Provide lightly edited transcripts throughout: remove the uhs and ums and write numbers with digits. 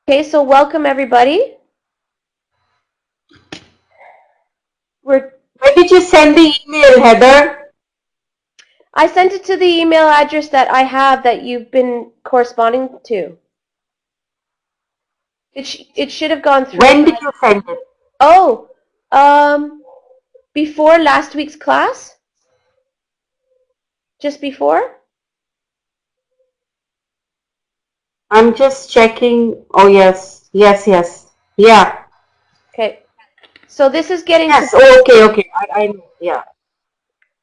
Okay, so welcome everybody. Where did you send the email, Heather? I sent it to the email address that I have that you've been corresponding to. It should have gone through. When did you send it? Oh, um, before last week's class? Just before? I'm just checking. Oh, yes. Yes. Yeah. Okay. So this is getting to. Yes. Oh, okay. I know. Yeah.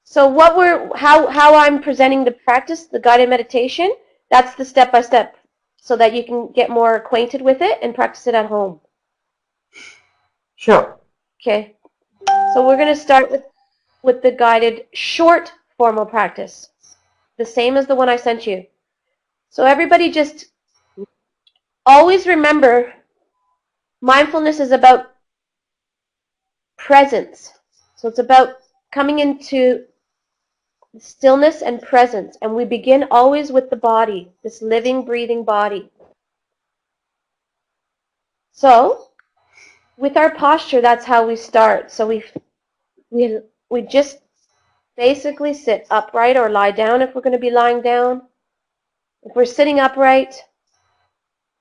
So how I'm presenting the practice, the guided meditation, that's the step by step, so that you can get more acquainted with it and practice it at home. Sure. Okay. So we're going to start with the guided short formal practice, the same as the one I sent you. So everybody just always remember, mindfulness is about presence. So it's about coming into stillness and presence. And we begin always with the body, this living, breathing body. So with our posture, that's how we start. So we just basically sit upright or lie down if we're going to be lying down. If we're sitting upright,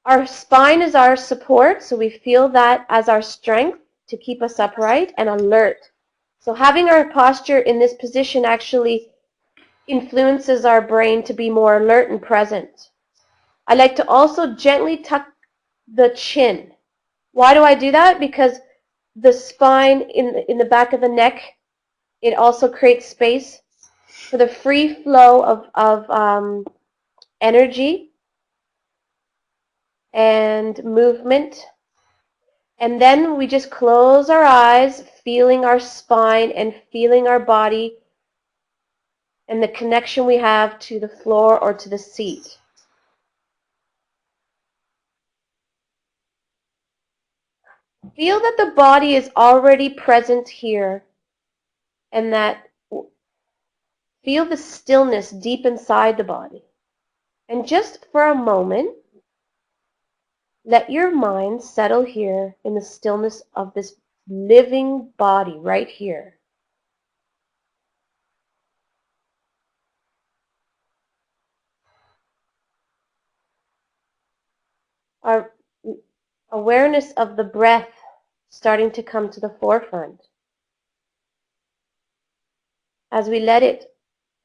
our spine is our support, so we feel that as our strength to keep us upright and alert. So having our posture in this position actually influences our brain to be more alert and present. I like to also gently tuck the chin. Why do I do that? Because the spine in the back of the neck, it also creates space for the free flow of energy and movement. And then we just close our eyes, feeling our spine and feeling our body and the connection we have to the floor or to the seat. Feel that the body is already present here and that feel the stillness deep inside the body. And just for a moment, let your mind settle here in the stillness of this living body right here. Our awareness of the breath starting to come to the forefront. As we let it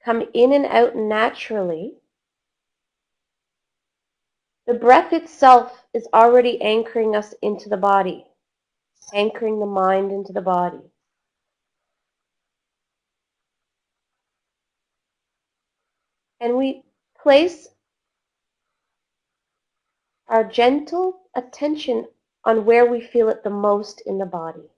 come in and out naturally, the breath itself is already anchoring us into the body, anchoring the mind into the body. And we place our gentle attention on where we feel it the most in the body.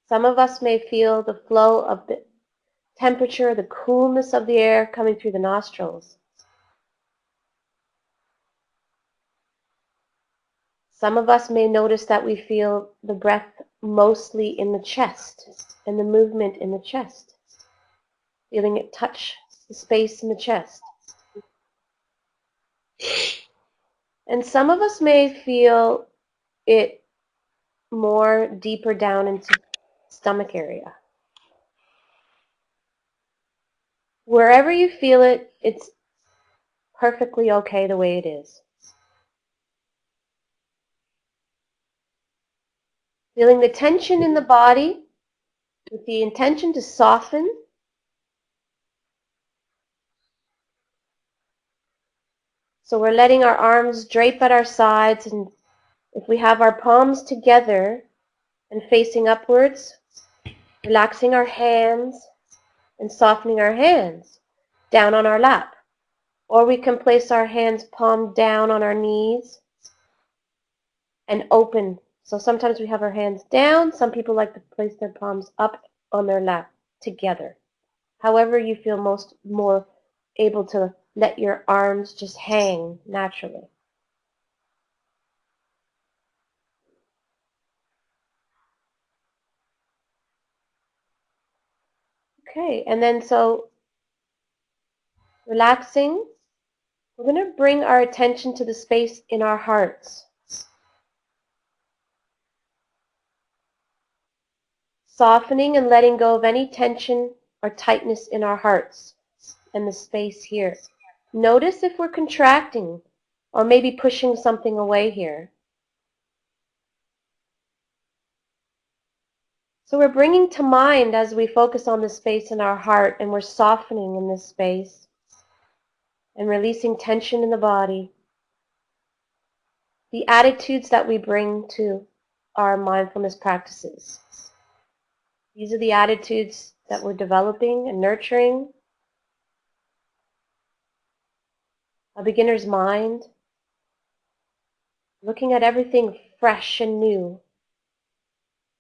Some of us may feel the flow of the temperature, the coolness of the air coming through the nostrils. Some of us may notice that we feel the breath mostly in the chest and the movement in the chest, feeling it touch the space in the chest. And some of us may feel it more deeper down into the stomach area. Wherever you feel it, it's perfectly okay the way it is. Feeling the tension in the body with the intention to soften. So we're letting our arms drape at our sides, and if we have our palms together and facing upwards, relaxing our hands and softening our hands down on our lap. Or we can place our hands palm down on our knees and open. So sometimes we have our hands down. Some people like to place their palms up on their lap together. However you feel more able to let your arms just hang naturally. Okay, and then so relaxing, we're going to bring our attention to the space in our hearts. Softening and letting go of any tension or tightness in our hearts and the space here. Notice if we're contracting or maybe pushing something away here. So we're bringing to mind as we focus on the space in our heart, and we're softening in this space and releasing tension in the body, the attitudes that we bring to our mindfulness practices. These are the attitudes that we're developing and nurturing. A beginner's mind, looking at everything fresh and new.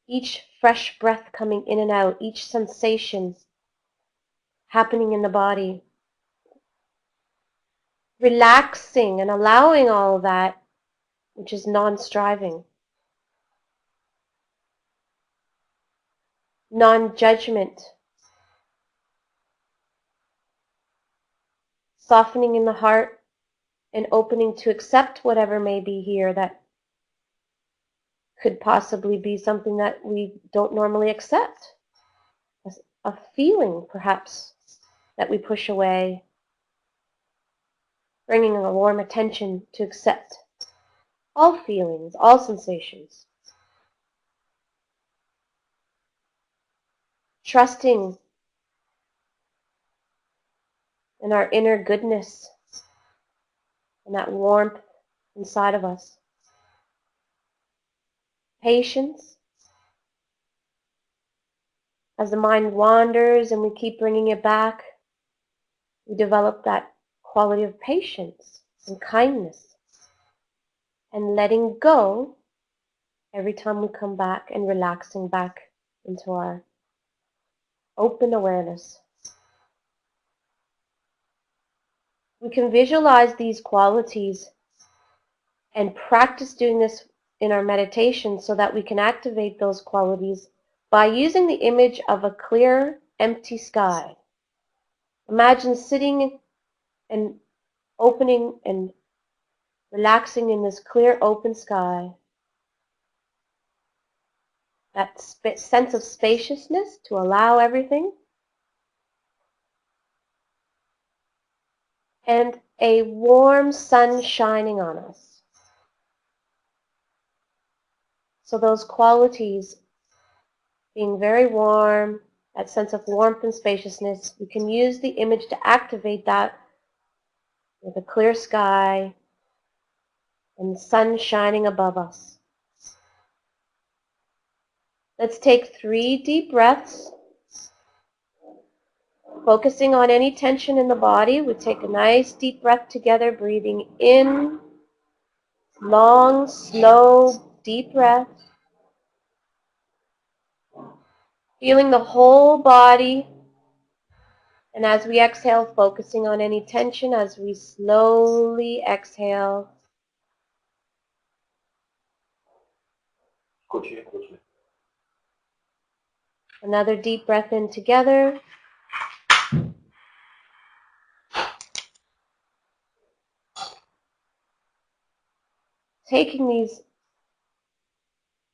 Each fresh breath coming in and out, each sensation happening in the body. Relaxing and allowing all of that, which is non-striving. Non-judgment. Softening in the heart and opening to accept whatever may be here that could possibly be something that we don't normally accept. A feeling, perhaps, that we push away. Bringing a warm attention to accept all feelings, all sensations. Trusting in our inner goodness and that warmth inside of us. Patience. As the mind wanders and we keep bringing it back, we develop that quality of patience and kindness and letting go every time we come back and relaxing back into our open awareness. We can visualize these qualities and practice doing this in our meditation so that we can activate those qualities by using the image of a clear, empty sky. Imagine sitting and opening and relaxing in this clear, open sky. That sense of spaciousness to allow everything. And a warm sun shining on us. So those qualities being very warm, that sense of warmth and spaciousness, we can use the image to activate that with a clear sky and the sun shining above us. Let's take 3 deep breaths. Focusing on any tension in the body, we take a nice deep breath together, breathing in, long, slow, deep breath. Feeling the whole body. And as we exhale, focusing on any tension as we slowly exhale. Another deep breath in together. Taking these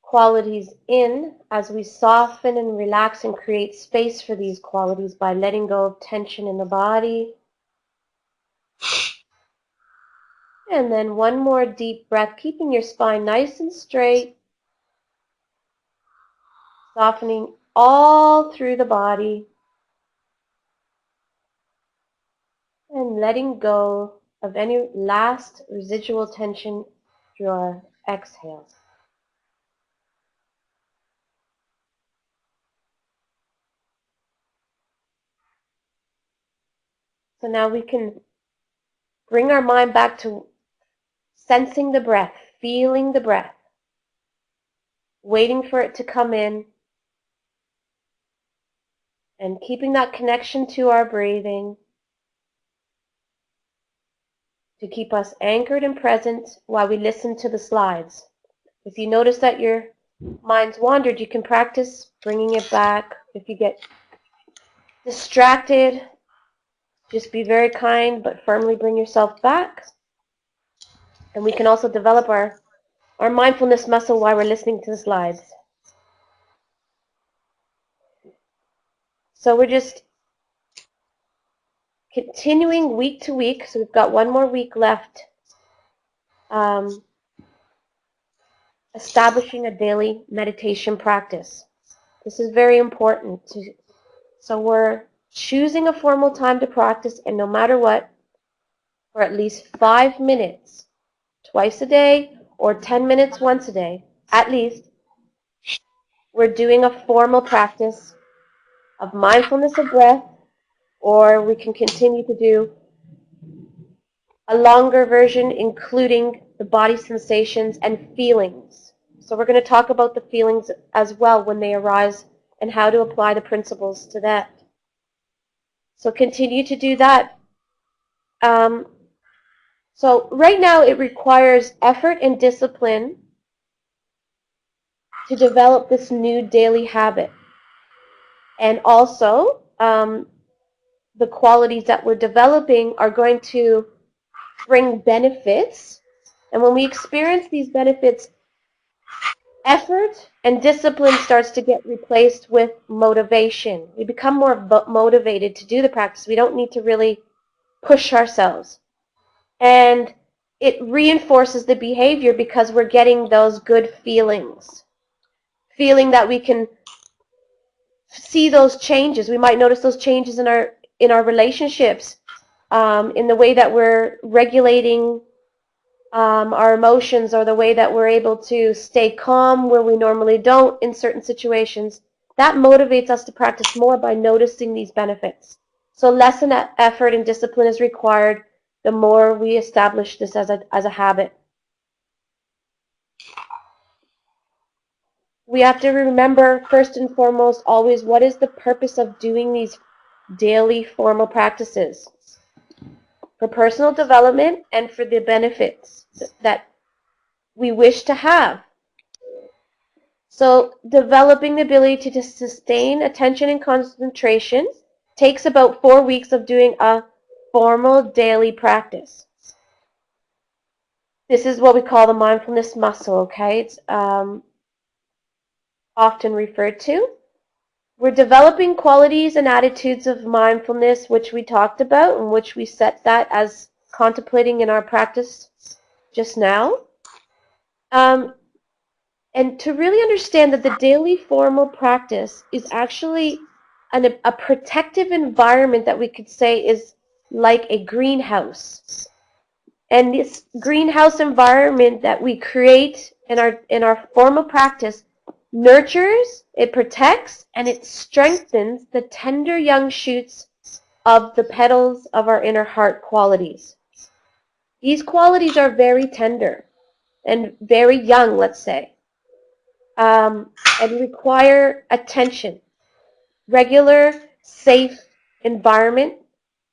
qualities in as we soften and relax and create space for these qualities by letting go of tension in the body. And then one more deep breath, keeping your spine nice and straight. Softening all through the body. And letting go of any last residual tension through our exhale. So now we can bring our mind back to sensing the breath, feeling the breath, waiting for it to come in, and keeping that connection to our breathing to keep us anchored and present while we listen to the slides. If you notice that your mind's wandered, you can practice bringing it back. If you get distracted, just be very kind but firmly bring yourself back. And we can also develop our mindfulness muscle while we're listening to the slides. So we're just continuing week to week. So we've got one more week left. Establishing a daily meditation practice. This is very important. So we're choosing a formal time to practice, and no matter what, for at least 5 minutes, twice a day, or 10 minutes once a day, at least, we're doing a formal practice of mindfulness of breath, or we can continue to do a longer version including the body sensations and feelings. So we're going to talk about the feelings as well when they arise and how to apply the principles to that. So continue to do that. So right now it requires effort and discipline to develop this new daily habit. And also, the qualities that we're developing are going to bring benefits. And when we experience these benefits, effort and discipline starts to get replaced with motivation. We become more motivated to do the practice. We don't need to really push ourselves. And it reinforces the behavior because we're getting those good feelings. Feeling that we can see those changes. We might notice those changes in our relationships, in the way that we're regulating our emotions, or the way that we're able to stay calm where we normally don't in certain situations. That motivates us to practice more by noticing these benefits. So less effort and discipline is required the more we establish this as a habit. We have to remember, first and foremost, always, what is the purpose of doing these daily formal practices? For personal development and for the benefits that we wish to have. So developing the ability to sustain attention and concentration takes about 4 weeks of doing a formal daily practice. This is what we call the mindfulness muscle, okay? It's often referred to. We're developing qualities and attitudes of mindfulness, which we talked about, and which we set that as contemplating in our practice just now. And to really understand that the daily formal practice is actually a protective environment that we could say is like a greenhouse. And this greenhouse environment that we create in our formal practice nurtures, it protects, and it strengthens the tender young shoots of the petals of our inner heart qualities. These qualities are very tender and very young, let's say. And require attention, regular, safe environment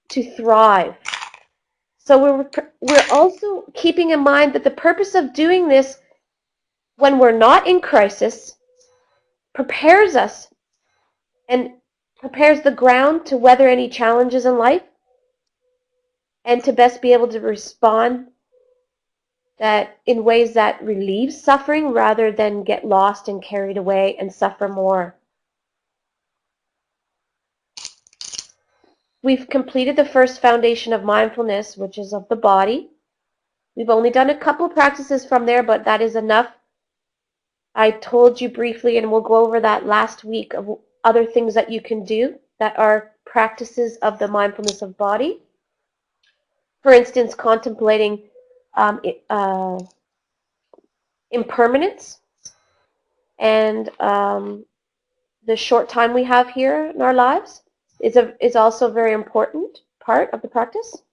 to thrive. So we're also keeping in mind that the purpose of doing this when we're not in crisis prepares us and prepares the ground to weather any challenges in life and to best be able to respond that in ways that relieve suffering rather than get lost and carried away and suffer more. We've completed the first foundation of mindfulness, which is of the body. We've only done a couple practices from there, but that is enough. I told you briefly, and we'll go over that last week, of other things that you can do that are practices of the mindfulness of body. For instance, contemplating impermanence and the short time we have here in our lives is also a very important part of the practice.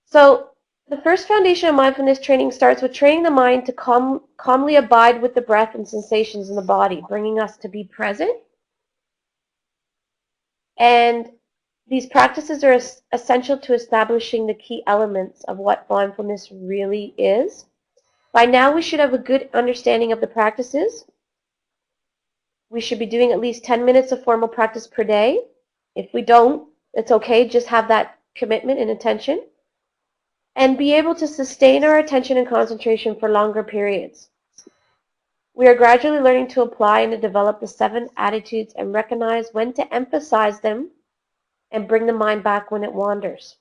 So the first foundation of mindfulness training starts with training the mind to calmly abide with the breath and sensations in the body, bringing us to be present. And these practices are essential to establishing the key elements of what mindfulness really is. By now, we should have a good understanding of the practices. We should be doing at least 10 minutes of formal practice per day. If we don't, it's okay. Just have that commitment and intention and be able to sustain our attention and concentration for longer periods. We are gradually learning to apply and to develop the 7 attitudes and recognize when to emphasize them and bring the mind back when it wanders.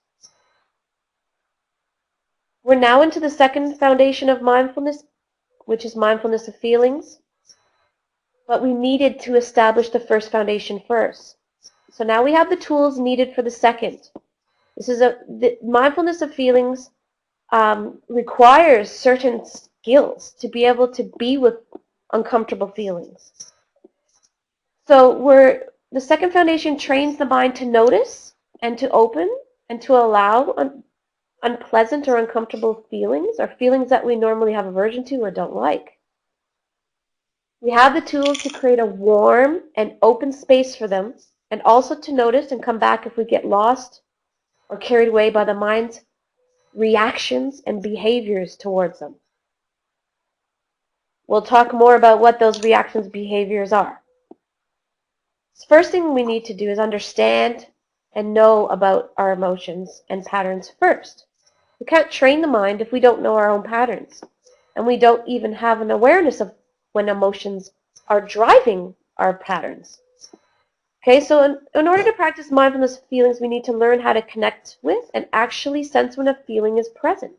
We're now into the second foundation of mindfulness, which is mindfulness of feelings. But we needed to establish the first foundation first. So now we have the tools needed for the second. The mindfulness of feelings requires certain skills to be able to be with uncomfortable feelings. So the second foundation trains the mind to notice and to open and to allow unpleasant or uncomfortable feelings, or feelings that we normally have aversion to or don't like. We have the tools to create a warm and open space for them, and also to notice and come back if we get lost or carried away by the mind's reactions and behaviors towards them. We'll talk more about what those reactions and behaviors are. The first thing we need to do is understand and know about our emotions and patterns first. We can't train the mind if we don't know our own patterns, and we don't even have an awareness of when emotions are driving our patterns. Okay, so in order to practice mindfulness of feelings, we need to learn how to connect with and actually sense when a feeling is present.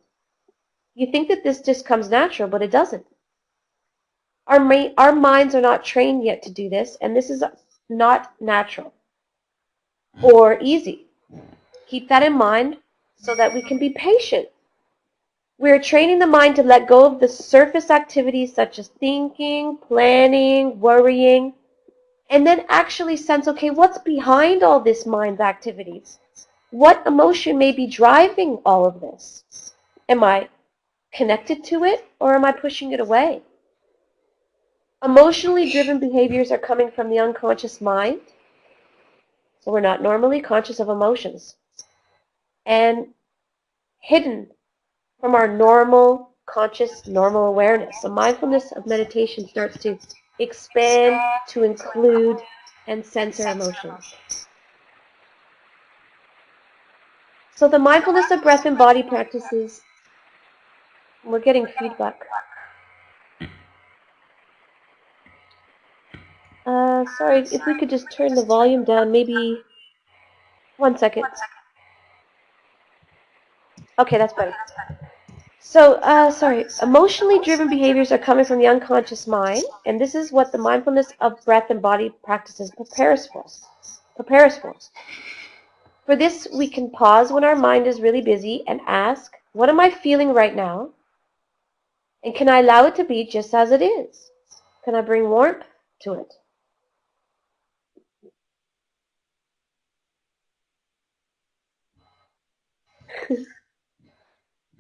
You think that this just comes natural, but it doesn't. Our minds are not trained yet to do this, and this is not natural or easy. Keep that in mind so that we can be patient. We are training the mind to let go of the surface activities such as thinking, planning, worrying, and then actually sense, okay, what's behind all this mind's activities? What emotion may be driving all of this? Am I connected to it, or am I pushing it away? Emotionally driven behaviors are coming from the unconscious mind, so we're not normally conscious of emotions, and hidden from our normal, conscious, normal awareness. So mindfulness of meditation starts to expand, to include, and censor emotions. So the mindfulness of breath and body practices, we're getting feedback. Sorry, if we could just turn the volume down, maybe 1 second. Okay, that's better. So, sorry, emotionally driven behaviors are coming from the unconscious mind, and this is what the mindfulness of breath and body practices prepare us for. For this, we can pause when our mind is really busy and ask, what am I feeling right now? And can I allow it to be just as it is? Can I bring warmth to it?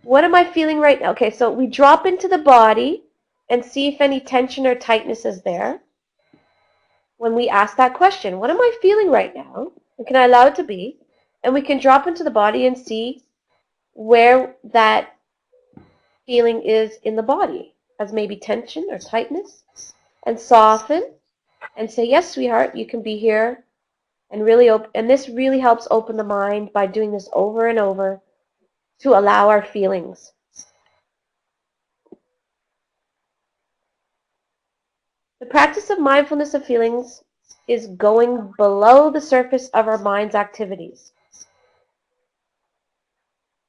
What am I feeling right now? Okay, so we drop into the body and see if any tension or tightness is there. When we ask that question, what am I feeling right now? And can I allow it to be? And we can drop into the body and see where that feeling is in the body, as maybe tension or tightness, and soften and say, yes, sweetheart, you can be here. And this really helps open the mind by doing this over and over to allow our feelings. The practice of mindfulness of feelings is going below the surface of our mind's activities.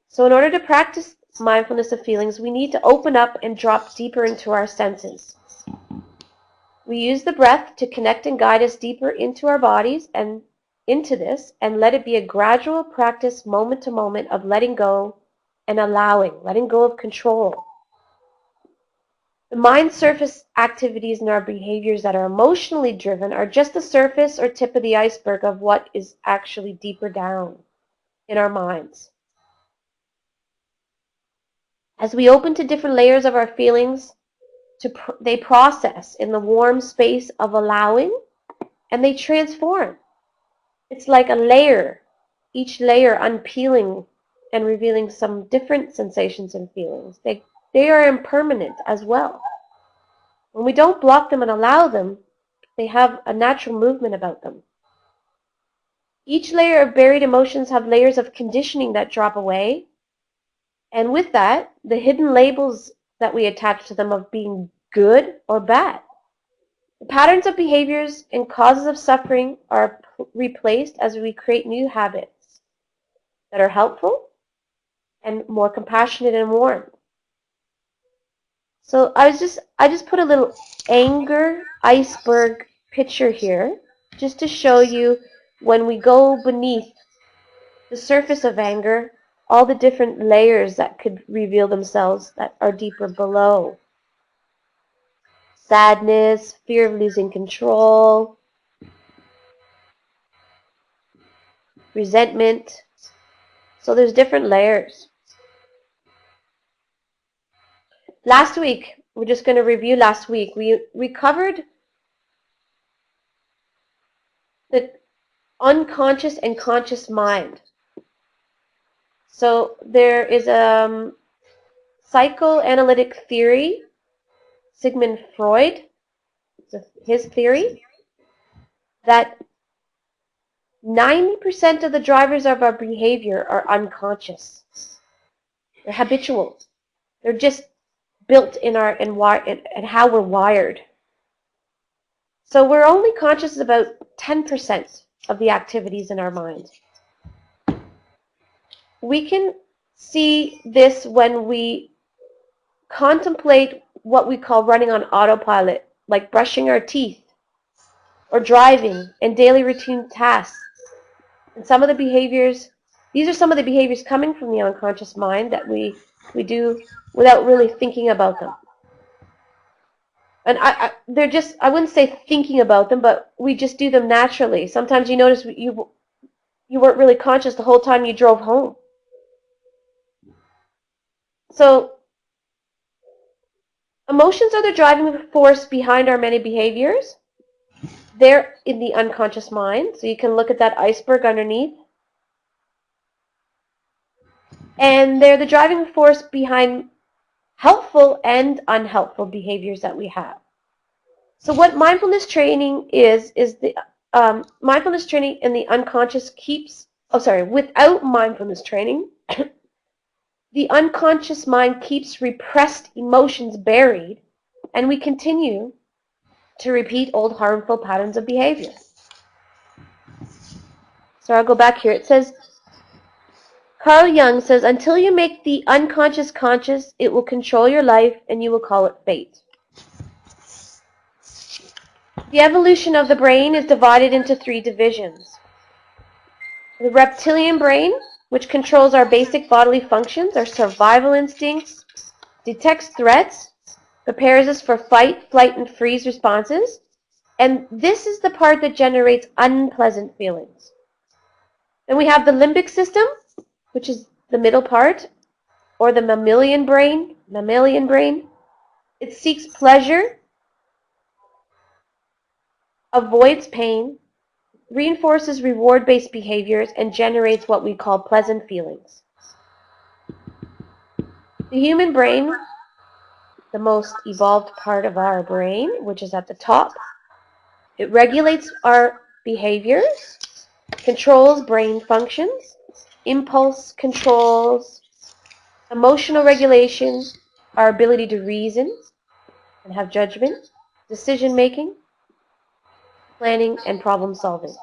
So in order to practice mindfulness of feelings, we need to open up and drop deeper into our senses. We use the breath to connect and guide us deeper into our bodies and into this, and let it be a gradual practice moment to moment of letting go and letting go of control. The mind surface activities and our behaviors that are emotionally driven are just the surface or tip of the iceberg of what is actually deeper down in our minds. As we open to different layers of our feelings, they process in the warm space of allowing, and they transform. It's like a layer, each layer unpeeling and revealing some different sensations and feelings. They are impermanent as well. When we don't block them and allow them, they have a natural movement about them. Each layer of buried emotions have layers of conditioning that drop away. And with that, the hidden labels that we attach to them of being good or bad. The patterns of behaviors and causes of suffering are replaced as we create new habits that are helpful and more compassionate and warm. So I just put a little anger iceberg picture here just to show you when we go beneath the surface of anger, all the different layers that could reveal themselves that are deeper below. Sadness, fear of losing control, resentment. So there's different layers. Last week, we're just going to review last week. We covered the unconscious and conscious mind. So there is a psychoanalytic theory, Sigmund Freud, his theory, that 90% of the drivers of our behavior are unconscious. They're habitual. They're just built in and how we're wired. So we're only conscious about 10% of the activities in our mind. We can see this when we contemplate what we call running on autopilot, like brushing our teeth or driving and daily routine tasks. And some of the behaviors, these are some of the behaviors coming from the unconscious mind that we do without really thinking about them. And they're just, I wouldn't say thinking about them, but we just do them naturally. Sometimes you notice you weren't really conscious the whole time you drove home. So emotions are the driving force behind our many behaviors. They're in the unconscious mind, so you can look at that iceberg underneath. And they're the driving force behind helpful and unhelpful behaviors that we have. So what mindfulness training is the mindfulness training in the unconscious without mindfulness training, the unconscious mind keeps repressed emotions buried, and we continue to repeat old harmful patterns of behavior. So I'll go back here. It says, Carl Jung says, until you make the unconscious conscious, it will control your life and you will call it fate. The evolution of the brain is divided into 3 divisions. The reptilian brain, which controls our basic bodily functions, our survival instincts, detects threats, prepares us for fight, flight, and freeze responses, and this is the part that generates unpleasant feelings. Then we have the limbic system, which is the middle part, or the mammalian brain. It seeks pleasure, avoids pain, reinforces reward-based behaviors, and generates what we call pleasant feelings. The human brain, the most evolved part of our brain, which is at the top, it regulates our behaviors, controls brain functions, impulse controls, emotional regulation, our ability to reason and have judgment, decision-making, planning, and problem-solving.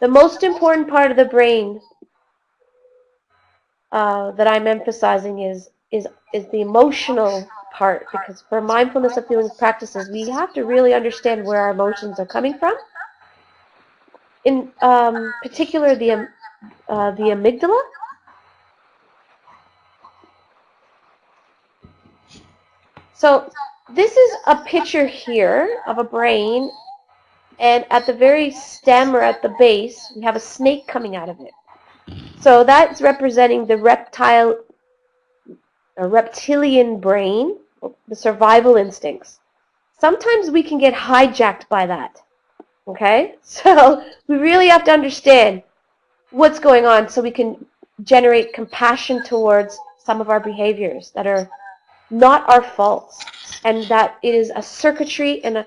The most important part of the brain that I'm emphasizing is the emotional part, because for mindfulness of feelings practices, we have to really understand where our emotions are coming from. In particular, the amygdala. So this is a picture here of a brain, and at the very stem or at the base, we have a snake coming out of it. So that's representing the reptilian brain, the survival instincts. Sometimes we can get hijacked by that. Okay? So we really have to understand what's going on so we can generate compassion towards some of our behaviors that are not our faults, and that it is a circuitry and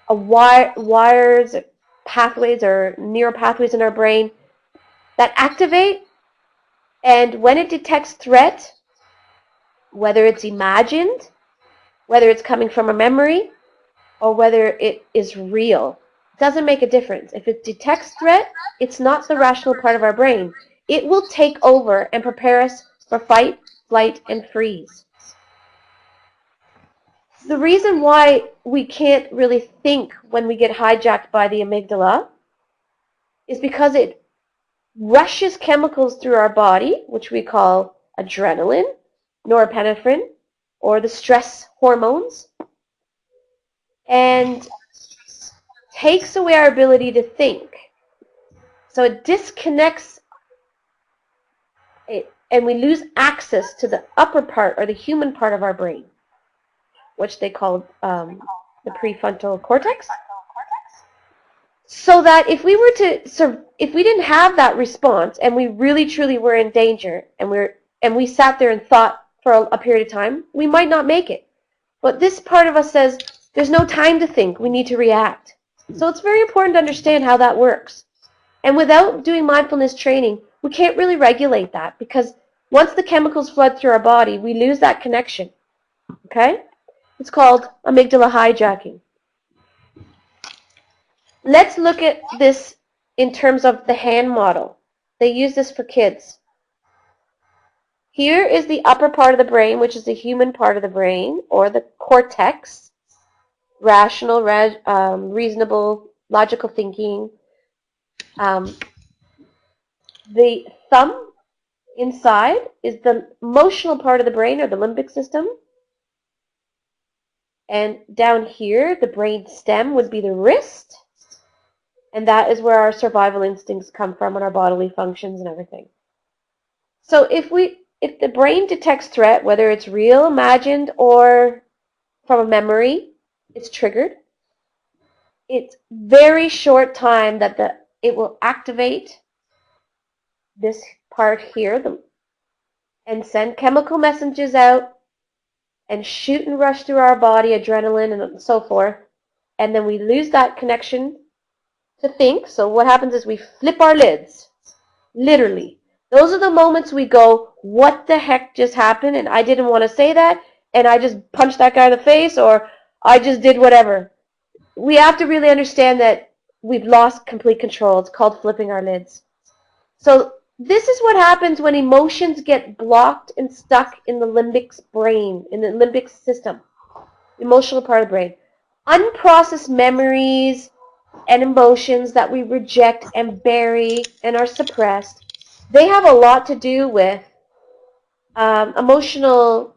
a wires, pathways or neural pathways in our brain that activate, and when it detects threat, whether it's imagined, whether it's coming from a memory, or whether it is real, doesn't make a difference. If it detects threat, it's not the rational part of our brain. It will take over and prepare us for fight, flight, and freeze. The reason why we can't really think when we get hijacked by the amygdala is because it rushes chemicals through our body, which we call adrenaline, norepinephrine, or the stress hormones, and takes away our ability to think. So it disconnects it, and we lose access to the upper part or the human part of our brain, which they call the prefrontal cortex. So that if we didn't have that response and we really truly were in danger and we sat there and thought for a period of time, we might not make it. But this part of us says there's no time to think, we need to react. So it's very important to understand how that works. And without doing mindfulness training, we can't really regulate that because once the chemicals flood through our body, we lose that connection. Okay? It's called amygdala hijacking. Let's look at this in terms of the hand model. They use this for kids. Here is the upper part of the brain, which is the human part of the brain, or the cortex. Rational, reasonable, logical thinking. The thumb inside is the emotional part of the brain, or the limbic system. And down here, the brain stem would be the wrist. And that is where our survival instincts come from and our bodily functions and everything. So if the brain detects threat, whether it's real, imagined, or from a memory, it's triggered. It's very short time that it will activate this part here and send chemical messages out and shoot and rush through our body, adrenaline and so forth. And then we lose that connection to think. So what happens is we flip our lids, literally. Those are the moments we go, what the heck just happened? And I didn't want to say that, and I just punched that guy in the face, or I just did whatever. We have to really understand that we've lost complete control. It's called flipping our lids. So this is what happens when emotions get blocked and stuck in the limbic brain, in the limbic system, emotional part of the brain. Unprocessed memories and emotions that we reject and bury and are suppressed, they have a lot to do with emotional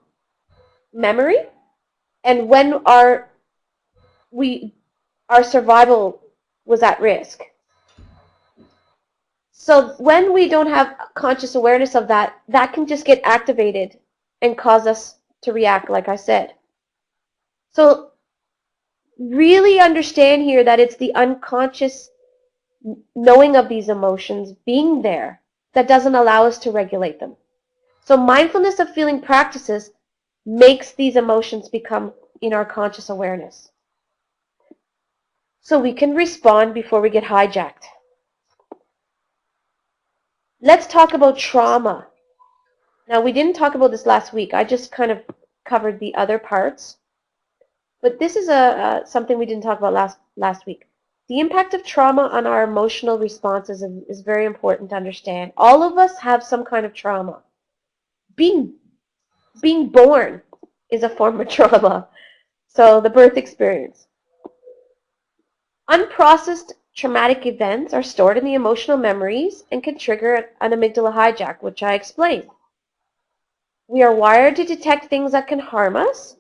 memory and when our survival was at risk. So when we don't have conscious awareness of that, that can just get activated and cause us to react, like I said. So really understand here that it's the unconscious knowing of these emotions being there that doesn't allow us to regulate them. So mindfulness of feeling practices makes these emotions become in our conscious awareness. So we can respond before we get hijacked. Let's talk about trauma. Now, we didn't talk about this last week. I just kind of covered the other parts. But this is something we didn't talk about last week. The impact of trauma on our emotional responses is very important to understand. All of us have some kind of trauma. Being born is a form of trauma. So the birth experience. Unprocessed traumatic events are stored in the emotional memories and can trigger an amygdala hijack, which I explained. We are wired to detect things that can harm us.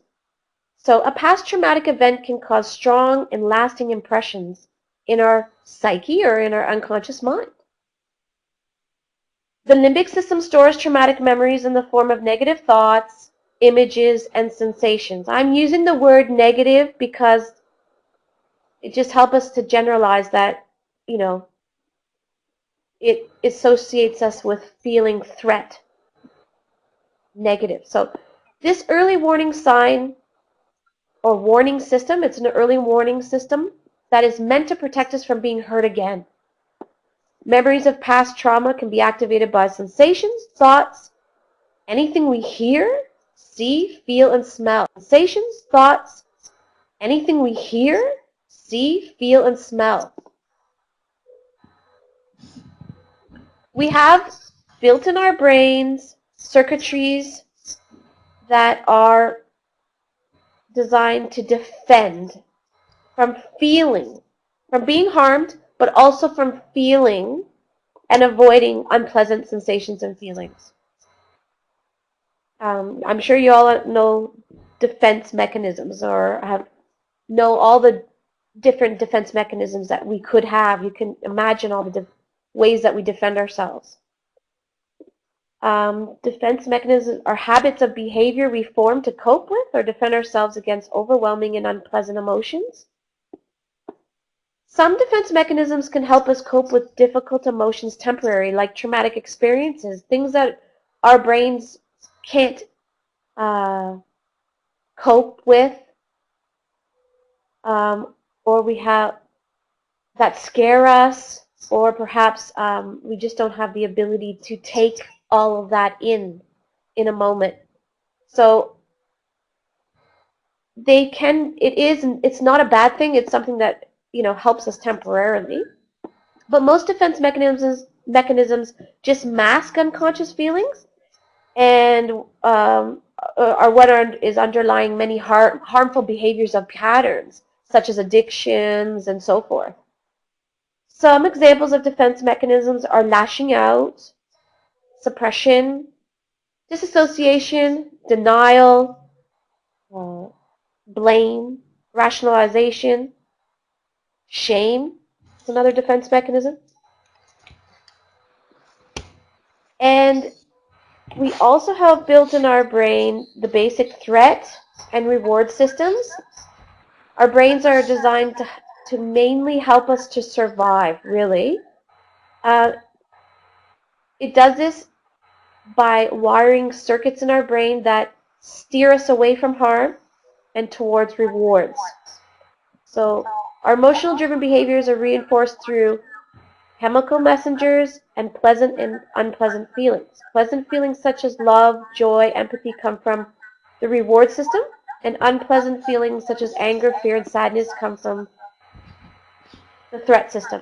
So a past traumatic event can cause strong and lasting impressions in our psyche or in our unconscious mind. The limbic system stores traumatic memories in the form of negative thoughts, images, and sensations. I'm using the word negative because it just helps us to generalize that, it associates us with feeling threat, negative. So this early warning sign or warning system, it's an early warning system that is meant to protect us from being hurt again. Memories of past trauma can be activated by sensations, thoughts, anything we hear, see, feel, and smell. Sensations, thoughts, anything we hear, see, feel, and smell. We have built in our brains circuitries that are designed to defend from feeling, from being harmed, but also from feeling and avoiding unpleasant sensations and feelings. I'm sure you all know defense mechanisms or know all the different defense mechanisms that we could have. You can imagine all the ways that we defend ourselves. Defense mechanisms are habits of behavior we form to cope with or defend ourselves against overwhelming and unpleasant emotions. Some defense mechanisms can help us cope with difficult emotions temporarily, like traumatic experiences, things that our brains can't cope with, or we have that scare us, or perhaps we just don't have the ability to take all of that in a moment. So it's not a bad thing. It's something that helps us temporarily. But most defense mechanisms just mask unconscious feelings and are what is underlying many harmful behaviors of patterns, such as addictions and so forth. Some examples of defense mechanisms are lashing out, suppression, disassociation, denial, blame, rationalization, shame is another defense mechanism. And we also have built in our brain the basic threat and reward systems. Our brains are designed to mainly help us to survive, really. It does this by wiring circuits in our brain that steer us away from harm and towards rewards. So our emotional driven behaviors are reinforced through chemical messengers and pleasant and unpleasant feelings. Pleasant feelings such as love, joy, empathy come from the reward system, and unpleasant feelings such as anger, fear, and sadness come from the threat system.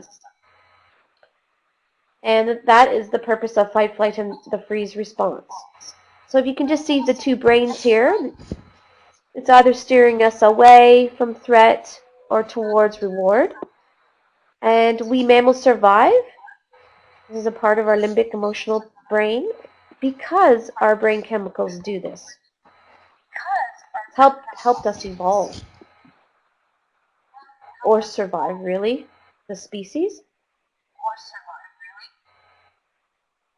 And that is the purpose of fight, flight, and the freeze response. So if you can just see the two brains here, it's either steering us away from threat or towards reward. And we mammals survive. This is a part of our limbic emotional brain because our brain chemicals do this. It's helped us evolve or survive, really, the species.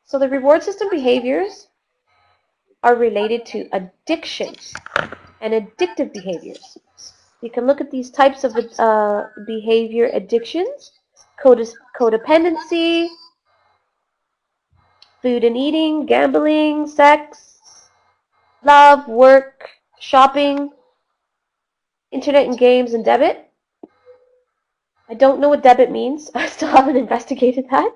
So the reward system behaviors are related to addiction and addictive behaviors. You can look at these types of behavior addictions: codependency, food and eating, gambling, sex, love, work, shopping, internet and games, and debit. I don't know what debit means. I still haven't investigated that.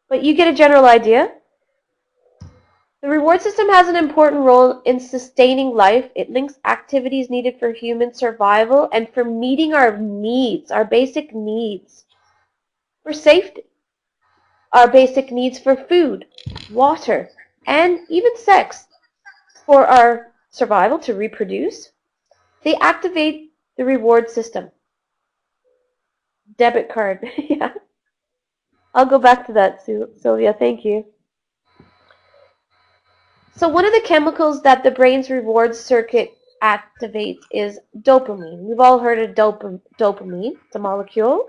But you get a general idea. The reward system has an important role in sustaining life. It links activities needed for human survival and for meeting our needs, our basic needs for safety, our basic needs for food, water, and even sex for our survival to reproduce. They activate the reward system. Debit card. Yeah. I'll go back to that, Sylvia. Thank you. So one of the chemicals that the brain's reward circuit activates is dopamine. We've all heard of dopamine. It's a molecule.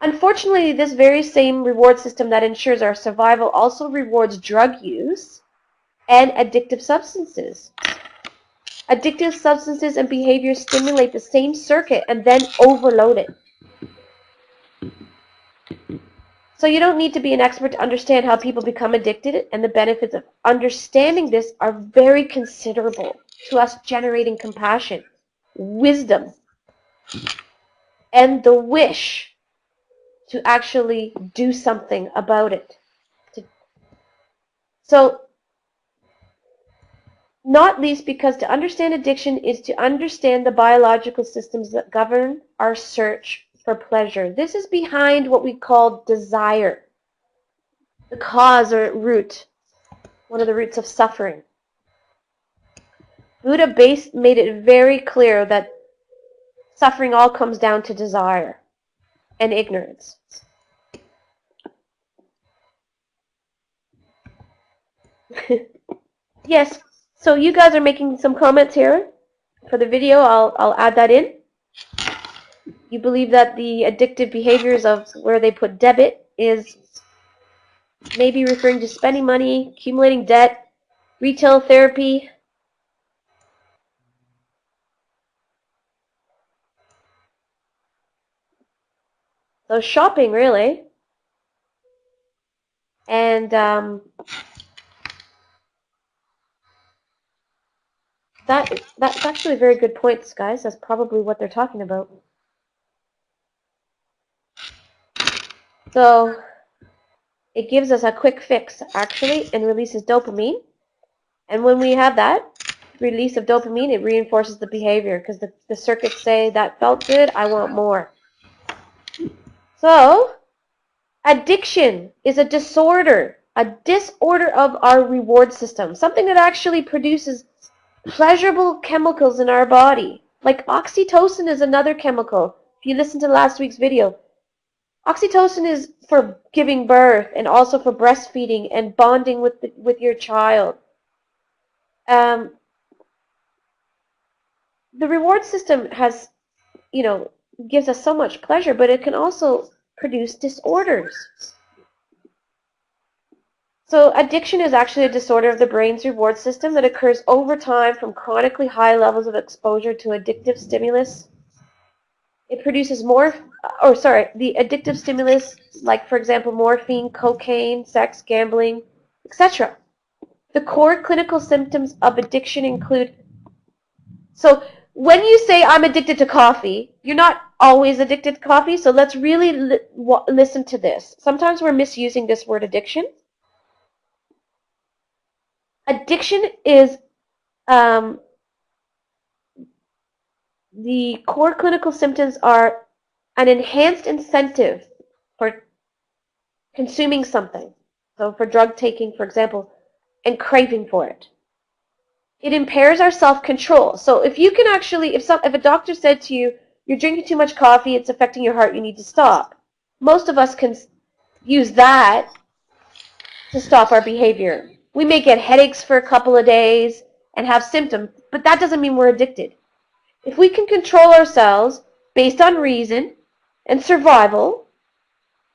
Unfortunately, this very same reward system that ensures our survival also rewards drug use and addictive substances. Addictive substances and behaviors stimulate the same circuit and then overload it. So you don't need to be an expert to understand how people become addicted, and the benefits of understanding this are very considerable to us, generating compassion, wisdom, and the wish to actually do something about it. So, not least because to understand addiction is to understand the biological systems that govern our search for pleasure. This is behind what we call desire, the cause or root, one of the roots of suffering. Buddha made it very clear that suffering all comes down to desire and ignorance. Yes, so you guys are making some comments here for the video. I'll add that in. You believe that the addictive behaviors of where they put debit is maybe referring to spending money, accumulating debt, retail therapy. So shopping, really. And that's actually a very good point, guys. That's probably what they're talking about. So it gives us a quick fix, actually, and releases dopamine. And when we have that release of dopamine, it reinforces the behavior because the circuits say, that felt good, I want more. So, addiction is a disorder of our reward system, something that actually produces pleasurable chemicals in our body. Like oxytocin is another chemical. If you listen to last week's video, oxytocin is for giving birth and also for breastfeeding and bonding with your child. The reward system has, gives us so much pleasure, but it can also produce disorders. So addiction is actually a disorder of the brain's reward system that occurs over time from chronically high levels of exposure to addictive stimulus. It produces the addictive stimulus, like, for example, morphine, cocaine, sex, gambling, etc. The core clinical symptoms of addiction include, so when you say I'm addicted to coffee, you're not always addicted to coffee, so let's really listen to this. Sometimes we're misusing this word addiction. Addiction is the core clinical symptoms are an enhanced incentive for consuming something. So for drug taking, for example, and craving for it. It impairs our self-control. So if you can actually, if a doctor said to you, you're drinking too much coffee, it's affecting your heart, you need to stop. Most of us can use that to stop our behavior. We may get headaches for a couple of days and have symptoms, but that doesn't mean we're addicted. If we can control ourselves based on reason and survival,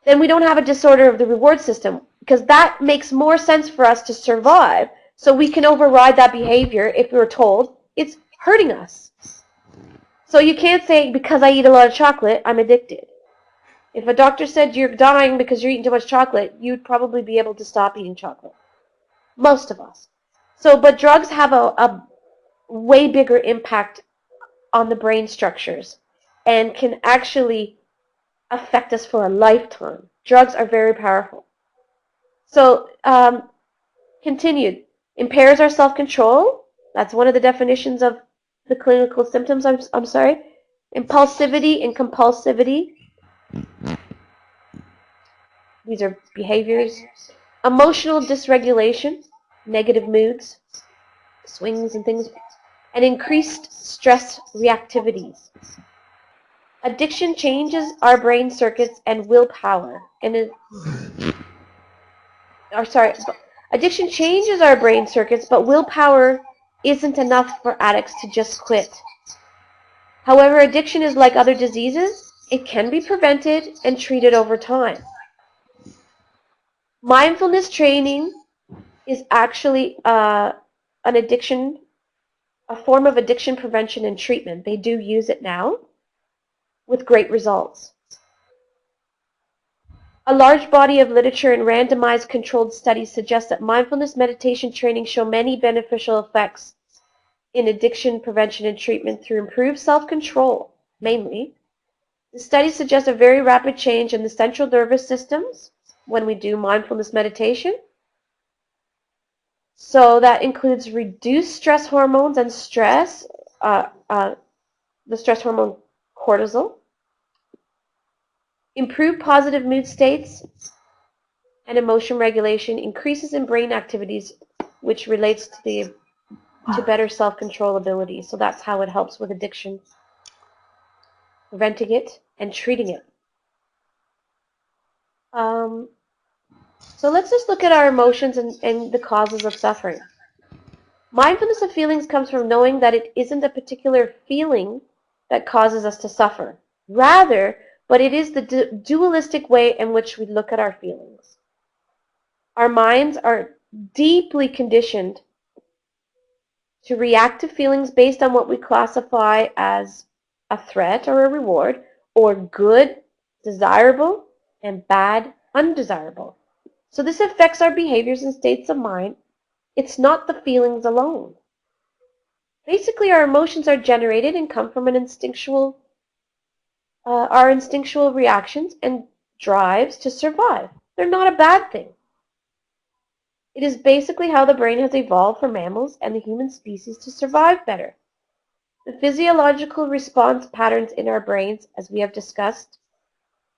then we don't have a disorder of the reward system, because that makes more sense for us to survive, so we can override that behavior if we're told it's hurting us. So you can't say, because I eat a lot of chocolate, I'm addicted. If a doctor said you're dying because you're eating too much chocolate, you'd probably be able to stop eating chocolate. Most of us. So, but drugs have a way bigger impact on the brain structures and can actually affect us for a lifetime. Drugs are very powerful. So, continued. Impairs our self-control. That's one of the definitions of the clinical symptoms. I'm sorry. Impulsivity and compulsivity. These are behaviors. Emotional dysregulation, negative moods, swings and things, and increased stress reactivities. Addiction changes our brain circuits and willpower. Addiction changes our brain circuits, but willpower isn't enough for addicts to just quit. However, addiction is like other diseases. It can be prevented and treated over time. Mindfulness training is actually a form of addiction prevention and treatment. They do use it now with great results. A large body of literature and randomized controlled studies suggest that mindfulness meditation training show many beneficial effects in addiction prevention and treatment through improved self-control, mainly, The study suggests a very rapid change in the central nervous systems when we do mindfulness meditation. So that includes reduced stress hormones and stress, the stress hormone cortisol, improved positive mood states, and emotion regulation, increases in brain activities, which relates to better self-control ability. So that's how it helps with addiction, preventing it and treating it. So let's just look at our emotions and the causes of suffering. Mindfulness of feelings comes from knowing that it isn't a particular feeling that causes us to suffer. Rather, but it is the dualistic way in which we look at our feelings. Our minds are deeply conditioned to react to feelings based on what we classify as a threat or a reward, or good, desirable, and bad, undesirable. So this affects our behaviors and states of mind. It's not the feelings alone. Basically, our emotions are generated and come from our instinctual reactions and drives to survive. They're not a bad thing. It is basically how the brain has evolved for mammals and the human species to survive better. The physiological response patterns in our brains, as we have discussed,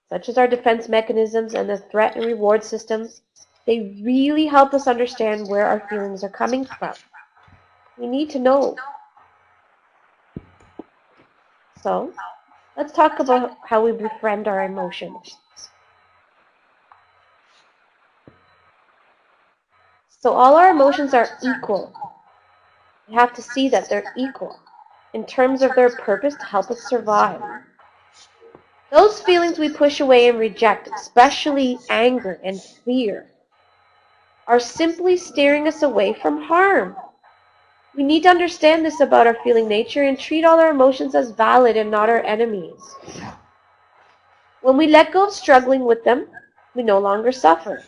such as our defense mechanisms and the threat and reward systems, they really help us understand where our feelings are coming from. We need to know. So, let's talk about how we befriend our emotions. So all our emotions are equal. We have to see that they're equal in terms of their purpose to help us survive. Those feelings we push away and reject, especially anger and fear, are simply steering us away from harm. We need to understand this about our feeling nature and treat all our emotions as valid and not our enemies. When we let go of struggling with them, we no longer suffer.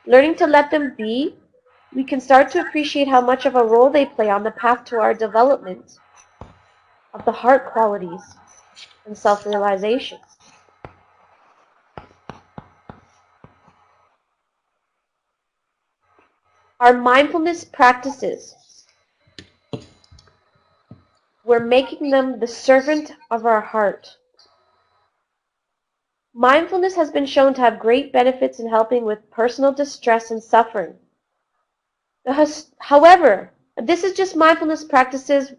Learning to let them be, we can start to appreciate how much of a role they play on the path to our development of the heart qualities and self-realization. Our mindfulness practices, we're making them the servant of our heart. Mindfulness has been shown to have great benefits in helping with personal distress and suffering. However, this is just mindfulness practices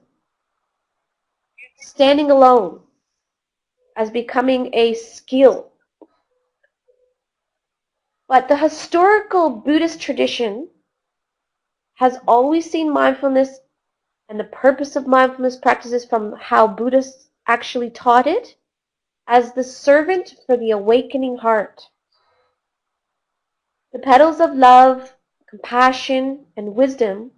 standing alone as becoming a skill. But the historical Buddhist tradition has always seen mindfulness and the purpose of mindfulness practices from how Buddhists actually taught it as the servant for the awakening heart. The petals of love, compassion, and wisdom,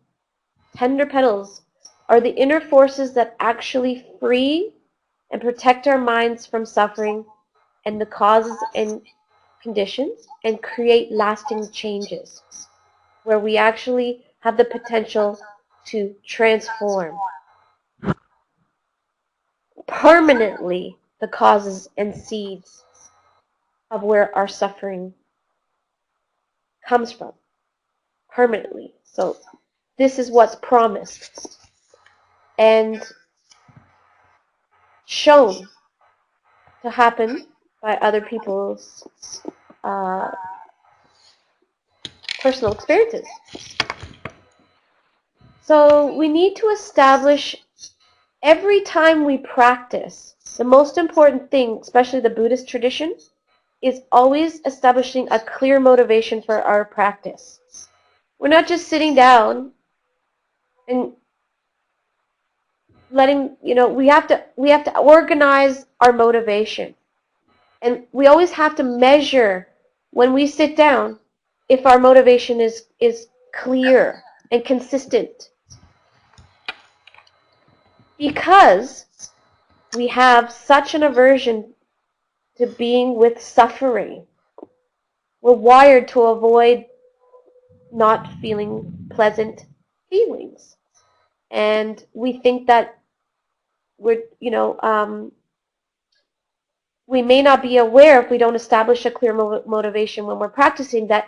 tender petals, are the inner forces that actually free and protect our minds from suffering and the causes and conditions and create lasting changes where we actually have the potential to transform permanently the causes and seeds of where our suffering comes from. Permanently. So this is what's promised and shown to happen by other people's personal experiences. So we need to establish every time we practice, the most important thing, especially the Buddhist tradition, is always establishing a clear motivation for our practice. We're not just sitting down and letting, we have to organize our motivation. And we always have to measure when we sit down if our motivation is clear and consistent. Because we have such an aversion to being with suffering. We're wired to avoid not feeling pleasant feelings. And we think that we're, we may not be aware, if we don't establish a clear motivation when we're practicing, that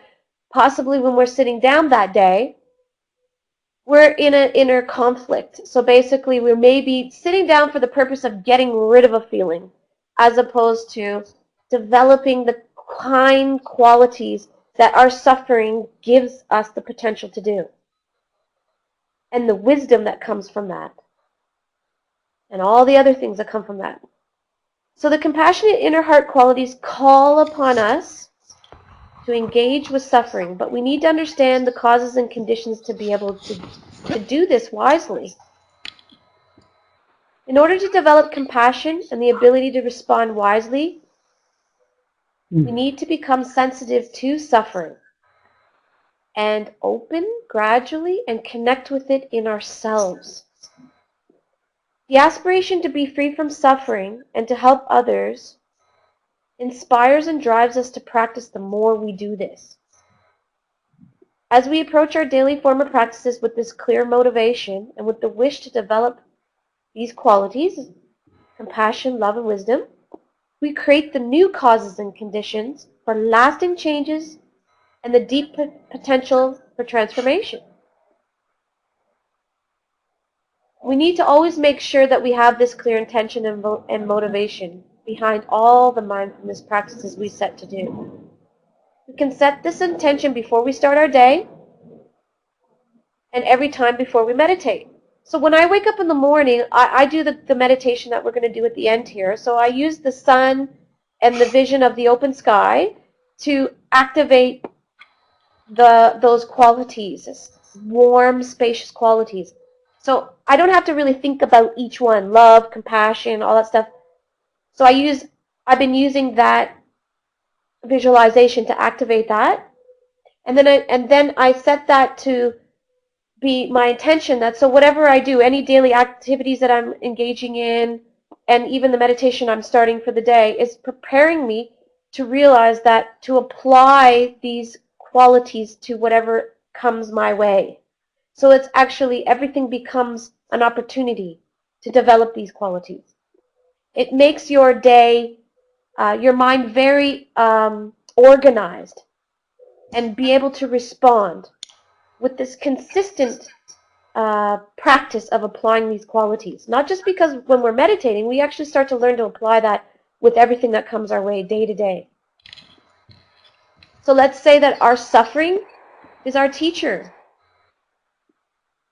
possibly when we're sitting down that day, we're in an inner conflict. So basically, we may be sitting down for the purpose of getting rid of a feeling, as opposed to developing the kind qualities that our suffering gives us the potential to do, and the wisdom that comes from that, and all the other things that come from that. So the compassionate inner heart qualities call upon us to engage with suffering, but we need to understand the causes and conditions to be able to do this wisely. In order to develop compassion and the ability to respond wisely, we need to become sensitive to suffering and open gradually and connect with it in ourselves. The aspiration to be free from suffering and to help others inspires and drives us to practice the more we do this. As we approach our daily form of practices with this clear motivation and with the wish to develop these qualities, compassion, love, and wisdom, we create the new causes and conditions for lasting changes and the deep potential for transformation. We need to always make sure that we have this clear intention and motivation behind all the mindfulness practices we set to do. We can set this intention before we start our day and every time before we meditate. So when I wake up in the morning, I do the meditation that we're going to do at the end here. So I use the sun and the vision of the open sky to activate those qualities, warm, spacious qualities. So I don't have to really think about each one, love, compassion, all that stuff. So I've been using that visualization to activate that. And then I set that to be my intention, that so whatever I do, any daily activities that I'm engaging in, and even the meditation I'm starting for the day, is preparing me to realize that to apply these qualities to whatever comes my way. So it's actually, everything becomes an opportunity to develop these qualities. It makes your day, your mind very organized, and be able to respond with this consistent practice of applying these qualities. Not just because when we're meditating, we actually start to learn to apply that with everything that comes our way day to day. So let's say that our suffering is our teacher.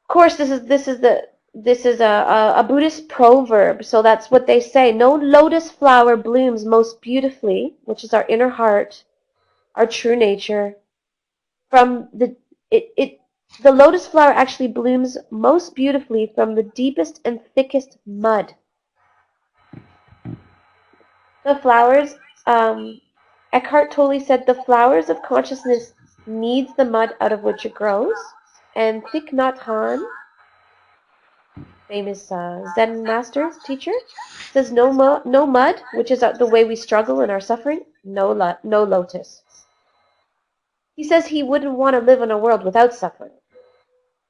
Of course, this is a Buddhist proverb, so that's what they say. No lotus flower blooms most beautifully, which is our inner heart, our true nature. The lotus flower actually blooms most beautifully from the deepest and thickest mud. The flowers, Eckhart Tolle said, the flowers of consciousness needs the mud out of which it grows. And Thich Nhat Hanh, famous Zen master, teacher, says no mud, which is the way we struggle in our suffering, no lotus. He says he wouldn't want to live in a world without suffering,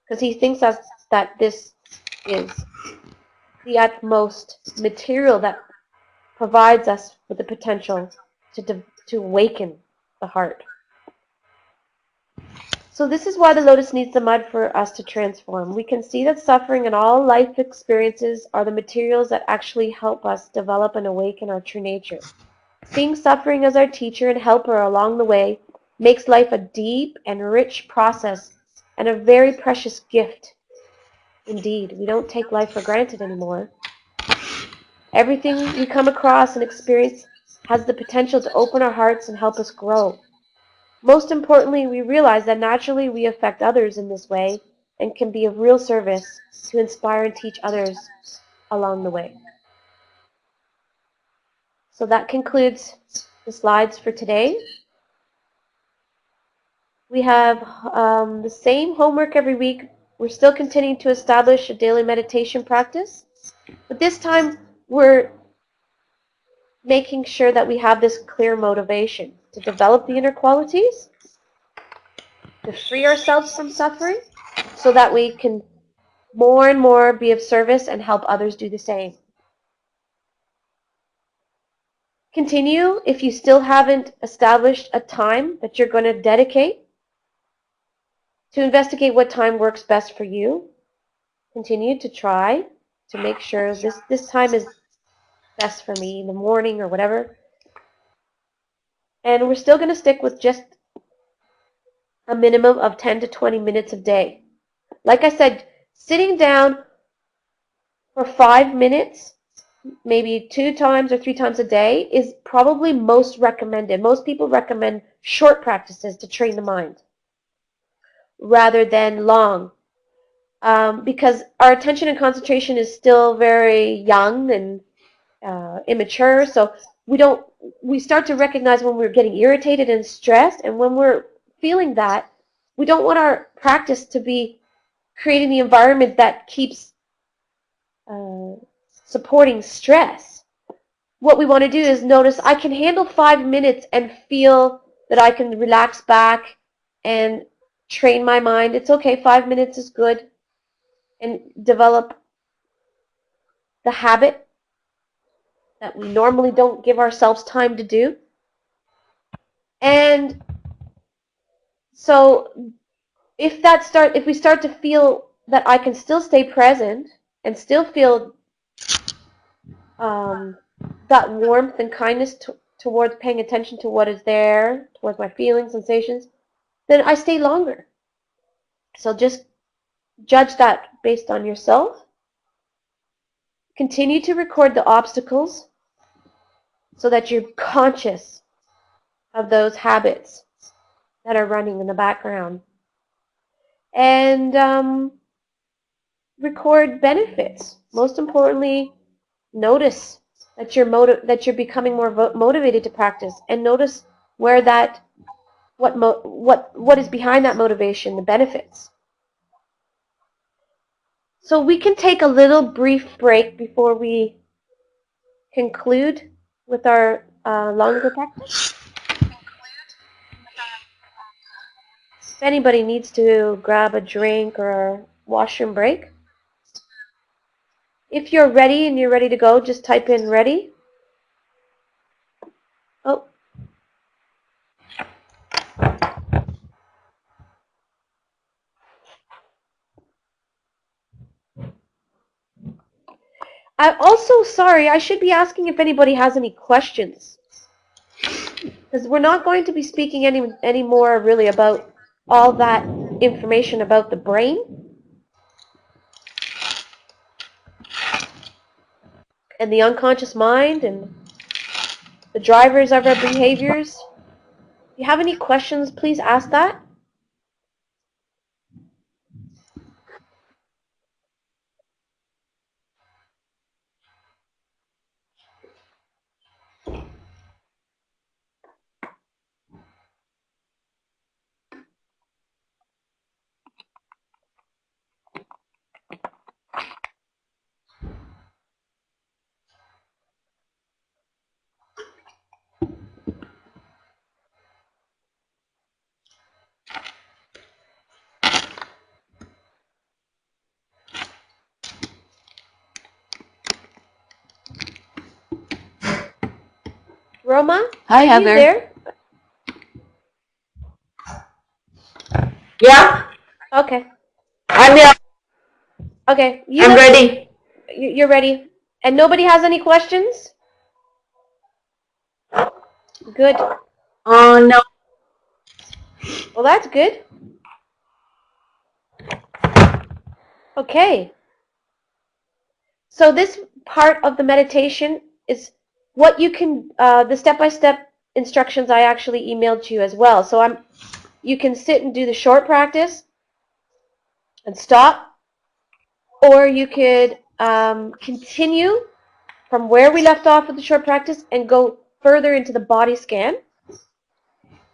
because he thinks that this is the utmost material that provides us with the potential to awaken the heart. So this is why the lotus needs the mud for us to transform. We can see that suffering and all life experiences are the materials that actually help us develop and awaken our true nature. Seeing suffering as our teacher and helper along the way makes life a deep and rich process and a very precious gift. Indeed, we don't take life for granted anymore. Everything we come across and experience has the potential to open our hearts and help us grow. Most importantly, we realize that naturally we affect others in this way and can be of real service to inspire and teach others along the way. So that concludes the slides for today. We have the same homework every week. We're still continuing to establish a daily meditation practice, but this time we're making sure that we have this clear motivation to develop the inner qualities, to free ourselves from suffering, so that we can more and more be of service and help others do the same. Continue if you still haven't established a time that you're going to dedicate to investigate what time works best for you. Continue to try to make sure this time is best for me in the morning or whatever. And we're still going to stick with just a minimum of 10 to 20 minutes a day. Like I said, sitting down for 5 minutes, maybe 2 times or 3 times a day, is probably most recommended. Most people recommend short practices to train the mind rather than long. Because our attention and concentration is still very young and immature, so we start to recognize when we're getting irritated and stressed, and when we're feeling that, we don't want our practice to be creating the environment that keeps supporting stress. What we want to do is notice I can handle 5 minutes and feel that I can relax back and train my mind. It's okay, 5 minutes is good, and develop the habit that we normally don't give ourselves time to do. And so if we start to feel that I can still stay present and still feel that warmth and kindness towards paying attention to what is there, towards my feelings, sensations, then I stay longer. So just judge that based on yourself. Continue to record the obstacles so that you're conscious of those habits that are running in the background. And record benefits. Most importantly, notice that you're becoming more motivated to practice, and notice where that what is behind that motivation, the benefits. So we can take a little brief break before we conclude with our longer practice. If anybody needs to grab a drink or a washroom break, if you're ready and you're ready to go, just type in ready. Oh. I'm also sorry, I should be asking if anybody has any questions. Because we're not going to be speaking any more really about all that information about the brain. And the unconscious mind and the drivers of our behaviors. If you have any questions, please ask that. Roma? Hi, Are you Heather. there? Yeah, Okay. I'm here. Okay. I'm ready. You're ready. And nobody has any questions? Good. No. Well, that's good. Okay. So this part of the meditation is what you can, the step-by-step instructions I actually emailed to you as well. So you can sit and do the short practice and stop, or you could continue from where we left off with the short practice and go further into the body scan.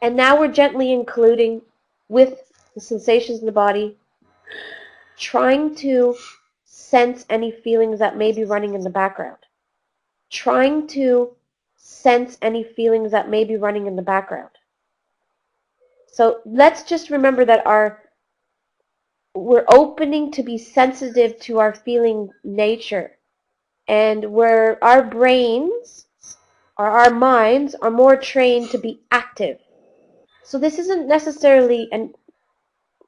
And now we're gently including with the sensations in the body, trying to sense any feelings that may be running in the background. Trying to sense any feelings that may be running in the background. So let's just remember that we're opening to be sensitive to our feeling nature, and where our brains or our minds are more trained to be active. So this isn't necessarily an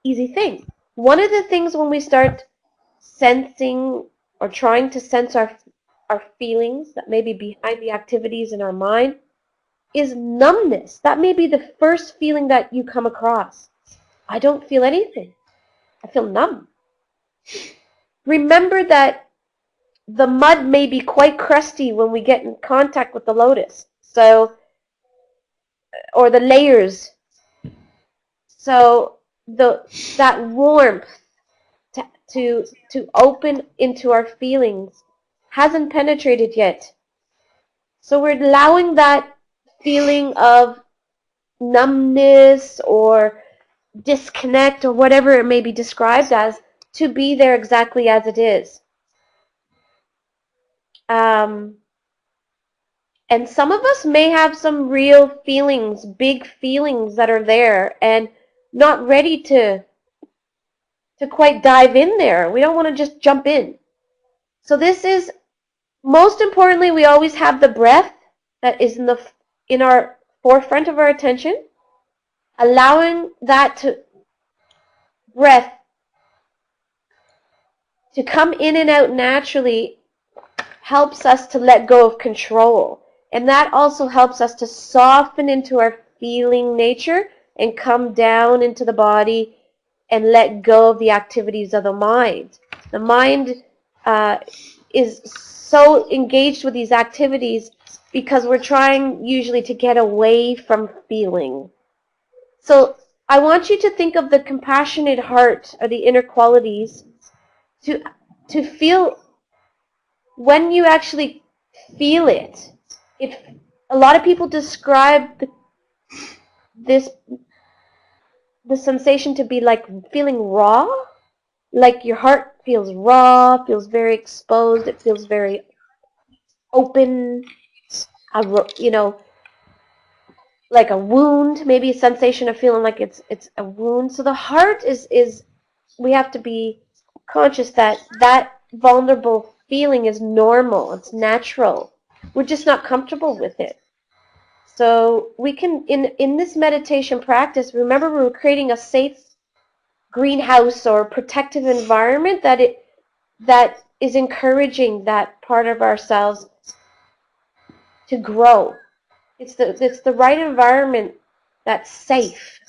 easy thing. One of the things when we start sensing or trying to sense our feelings that may be behind the activities in our mind is numbness. That may be the first feeling that you come across. I don't feel anything. I feel numb. Remember that the mud may be quite crusty when we get in contact with the lotus. So, or the layers. So that warmth to open into our feelings hasn't penetrated yet. So we're allowing that feeling of numbness or disconnect or whatever it may be described as to be there exactly as it is. And some of us may have some real feelings, big feelings that are there and not ready to quite dive in there. We don't want to just jump in. So this is, most importantly, we always have the breath that is in our forefront of our attention, allowing that breath to come in and out naturally helps us to let go of control. And that also helps us to soften into our feeling nature and come down into the body and let go of the activities of the mind. The mind is so engaged with these activities because we're trying usually to get away from feeling. So I want you to think of the compassionate heart or the inner qualities to feel when you actually feel it. If a lot of people describe this the sensation to be like feeling raw, like your heart feels raw, feels very exposed, it feels very open, you know, like a wound, maybe a sensation of feeling like it's a wound. So the heart is we have to be conscious that that vulnerable feeling is normal, it's natural. We're just not comfortable with it. So we can, in this meditation practice, remember we're creating a safe greenhouse or protective environment that is encouraging that part of ourselves to grow. It's the right environment that's safe.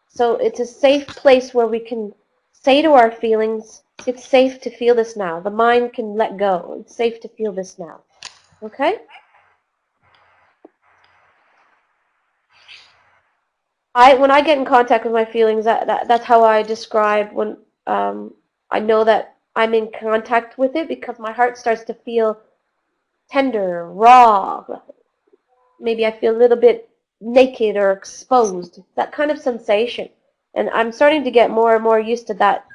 So it's a safe place where we can say to our feelings, it's safe to feel this now. The mind can let go. It's safe to feel this now. Okay? When I get in contact with my feelings, that's how I describe when I know that I'm in contact with it, because my heart starts to feel tender, raw. Maybe I feel a little bit naked or exposed. That kind of sensation. And I'm starting to get more and more used to that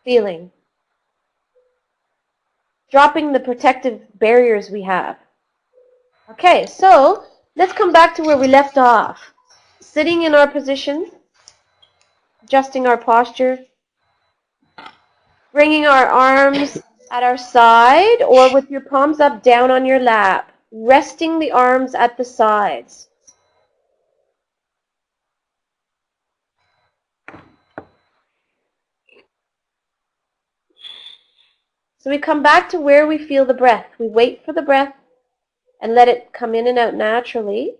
feeling. Dropping the protective barriers we have. Okay, so let's come back to where we left off. Sitting in our position, adjusting our posture, bringing our arms at our side or with your palms up down on your lap, resting the arms at the sides. So we come back to where we feel the breath. We wait for the breath and let it come in and out naturally.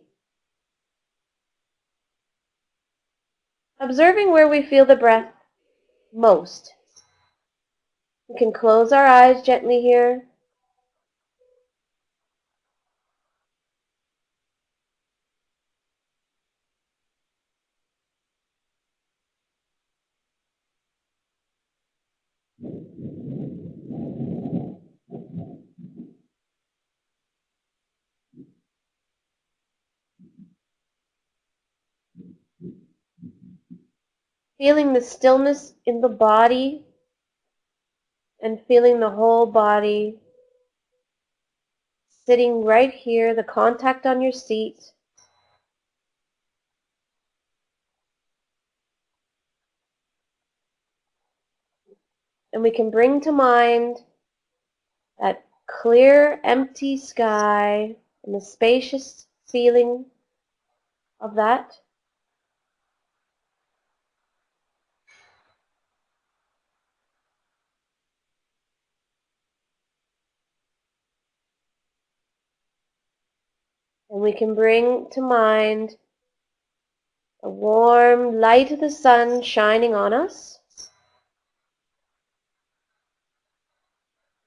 Observing where we feel the breath most. We can close our eyes gently here. Feeling the stillness in the body and feeling the whole body sitting right here, the contact on your seat. And we can bring to mind that clear, empty sky and the spacious feeling of that. And we can bring to mind the warm light of the sun shining on us.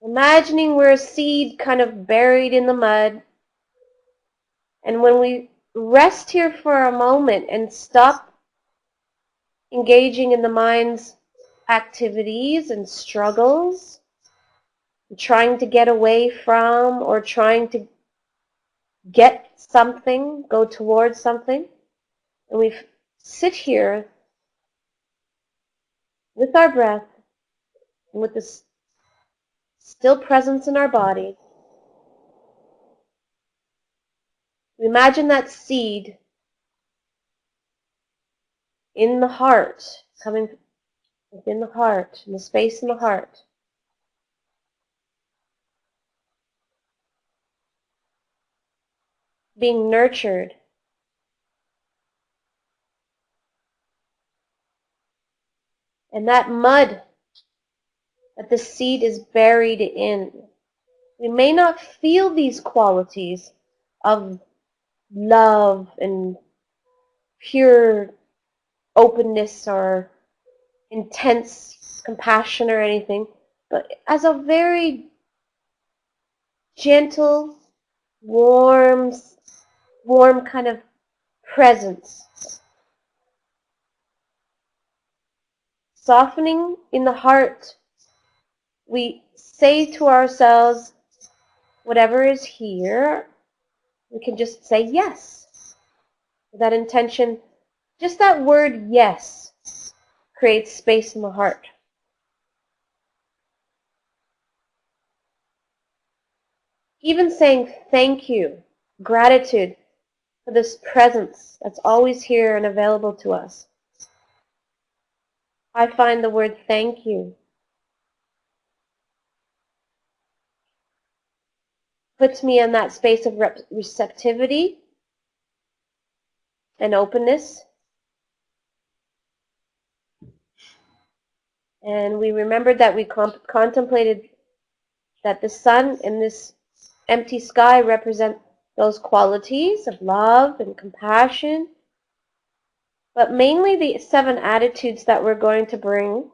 Imagining we're a seed kind of buried in the mud. And when we rest here for a moment and stop engaging in the mind's activities and struggles, trying to get away from or trying to get something, go towards something, and we sit here with our breath and with this still presence in our body. We imagine that seed in the heart, coming within the heart, in the space in the heart. Being nurtured. And that mud that the seed is buried in. We may not feel these qualities of love and pure openness or intense compassion or anything, but as a very gentle, warm kind of presence. Softening in the heart, we say to ourselves, whatever is here, we can just say yes. With that intention, just that word yes creates space in the heart. Even saying thank you, gratitude for this presence that's always here and available to us. I find the word thank you puts me in that space of receptivity and openness. And we remembered that we contemplated that the sun and this empty sky represent those qualities of love and compassion, but mainly the 7 attitudes that we're going to bring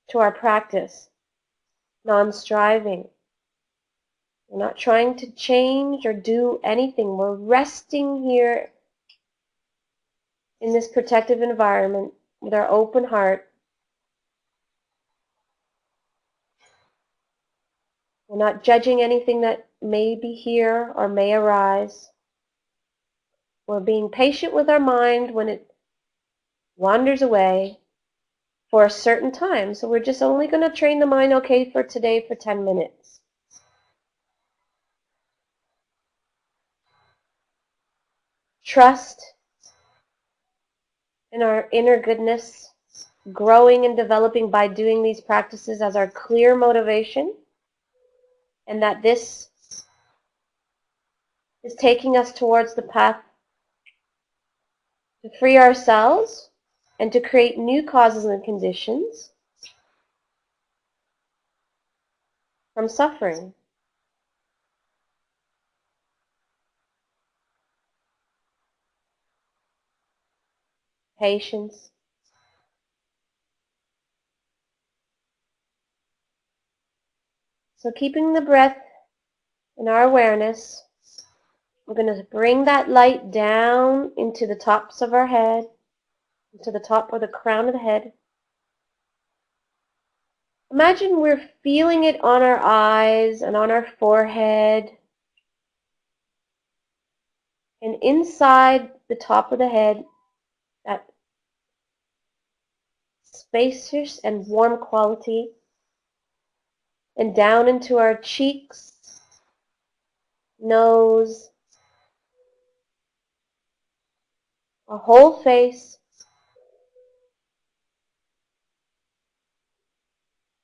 to our practice. Non-striving. We're not trying to change or do anything. We're resting here in this protective environment with our open heart. We're not judging anything that may be here or may arise. We're being patient with our mind when it wanders away for a certain time. So we're just only going to train the mind, okay, for today for 10 minutes. Trust in our inner goodness, growing and developing by doing these practices as our clear motivation, and that this is taking us towards the path to free ourselves and to create new causes and conditions from suffering. Patience. So keeping the breath in our awareness, we're going to bring that light down into the tops of our head, into the top or the crown of the head. Imagine we're feeling it on our eyes and on our forehead and inside the top of the head, that spacious and warm quality, and down into our cheeks, nose, our whole face,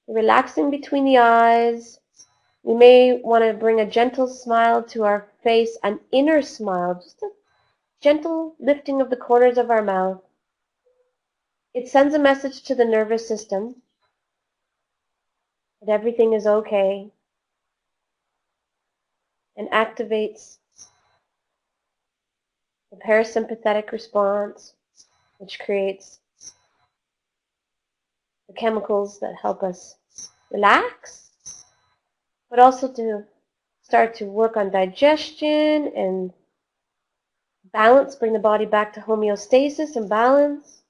relaxing between the eyes, We may want to bring a gentle smile to our face, an inner smile, just a gentle lifting of the corners of our mouth. It sends a message to the nervous system that everything is okay and activates the parasympathetic response, which creates the chemicals that help us relax, but also to start to work on digestion and balance, bring the body back to homeostasis and balance.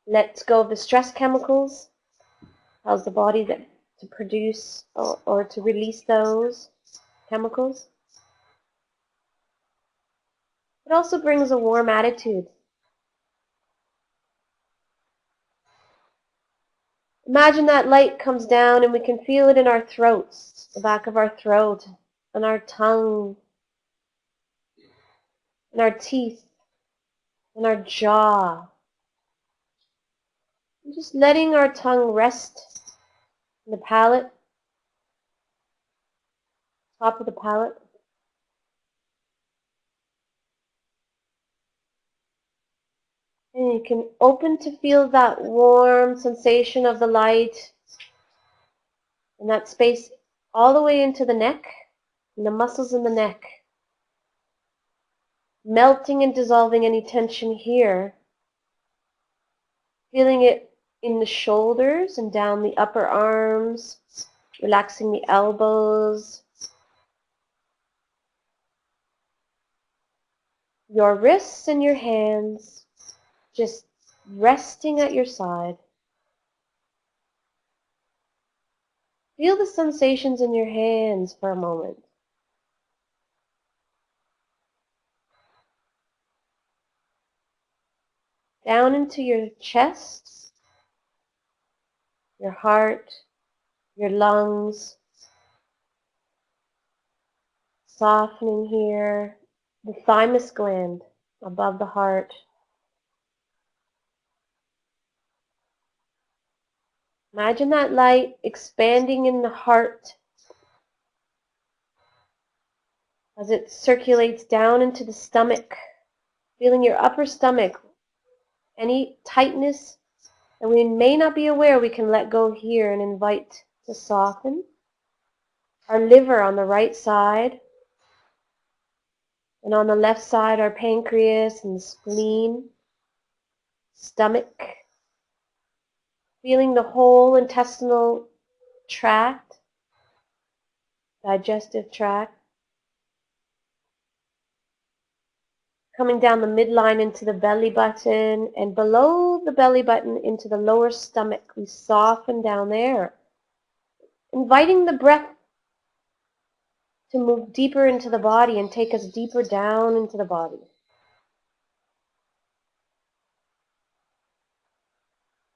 Let go of the stress chemicals, allows the body to produce or to release those chemicals. It also brings a warm attitude. Imagine that light comes down and we can feel it in our throats, the back of our throat, on our tongue, in our teeth, in our jaw. And just letting our tongue rest in the palate, top of the palate. And you can open to feel that warm sensation of the light in that space all the way into the neck and the muscles in the neck, melting and dissolving any tension here, feeling it in the shoulders and down the upper arms, relaxing the elbows, your wrists and your hands just resting at your side. Feel the sensations in your hands for a moment. Down into your chest, your heart, your lungs, softening here, the thymus gland above the heart. Imagine that light expanding in the heart as it circulates down into the stomach, feeling your upper stomach. Any tightness that we may not be aware, we can let go here and invite to soften. Our liver on the right side, and on the left side, our pancreas and spleen, stomach. Feeling the whole intestinal tract, digestive tract. Coming down the midline into the belly button, and below the belly button into the lower stomach. We soften down there. Inviting the breath to move deeper into the body and take us deeper down into the body.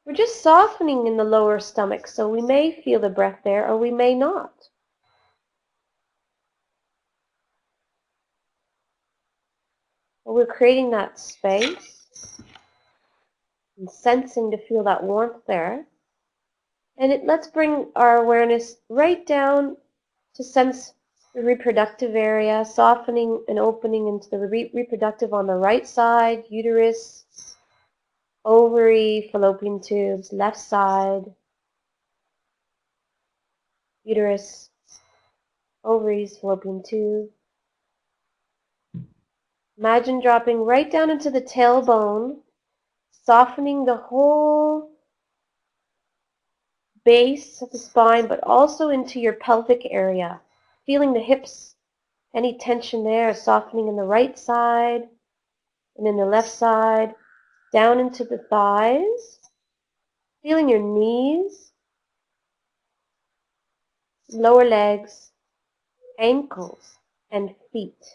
We're just softening in the lower stomach, so we may feel the breath there or we may not. But we're creating that space and sensing to feel that warmth there. And let's bring our awareness right down to sense the reproductive area, softening and opening into the reproductive on the right side, uterus, ovary, fallopian tubes, left side, uterus, ovaries, fallopian tube. Imagine dropping right down into the tailbone, softening the whole base of the spine, but also into your pelvic area. Feeling the hips, any tension there, softening in the right side and in the left side, down into the thighs. Feeling your knees, lower legs, ankles, and feet.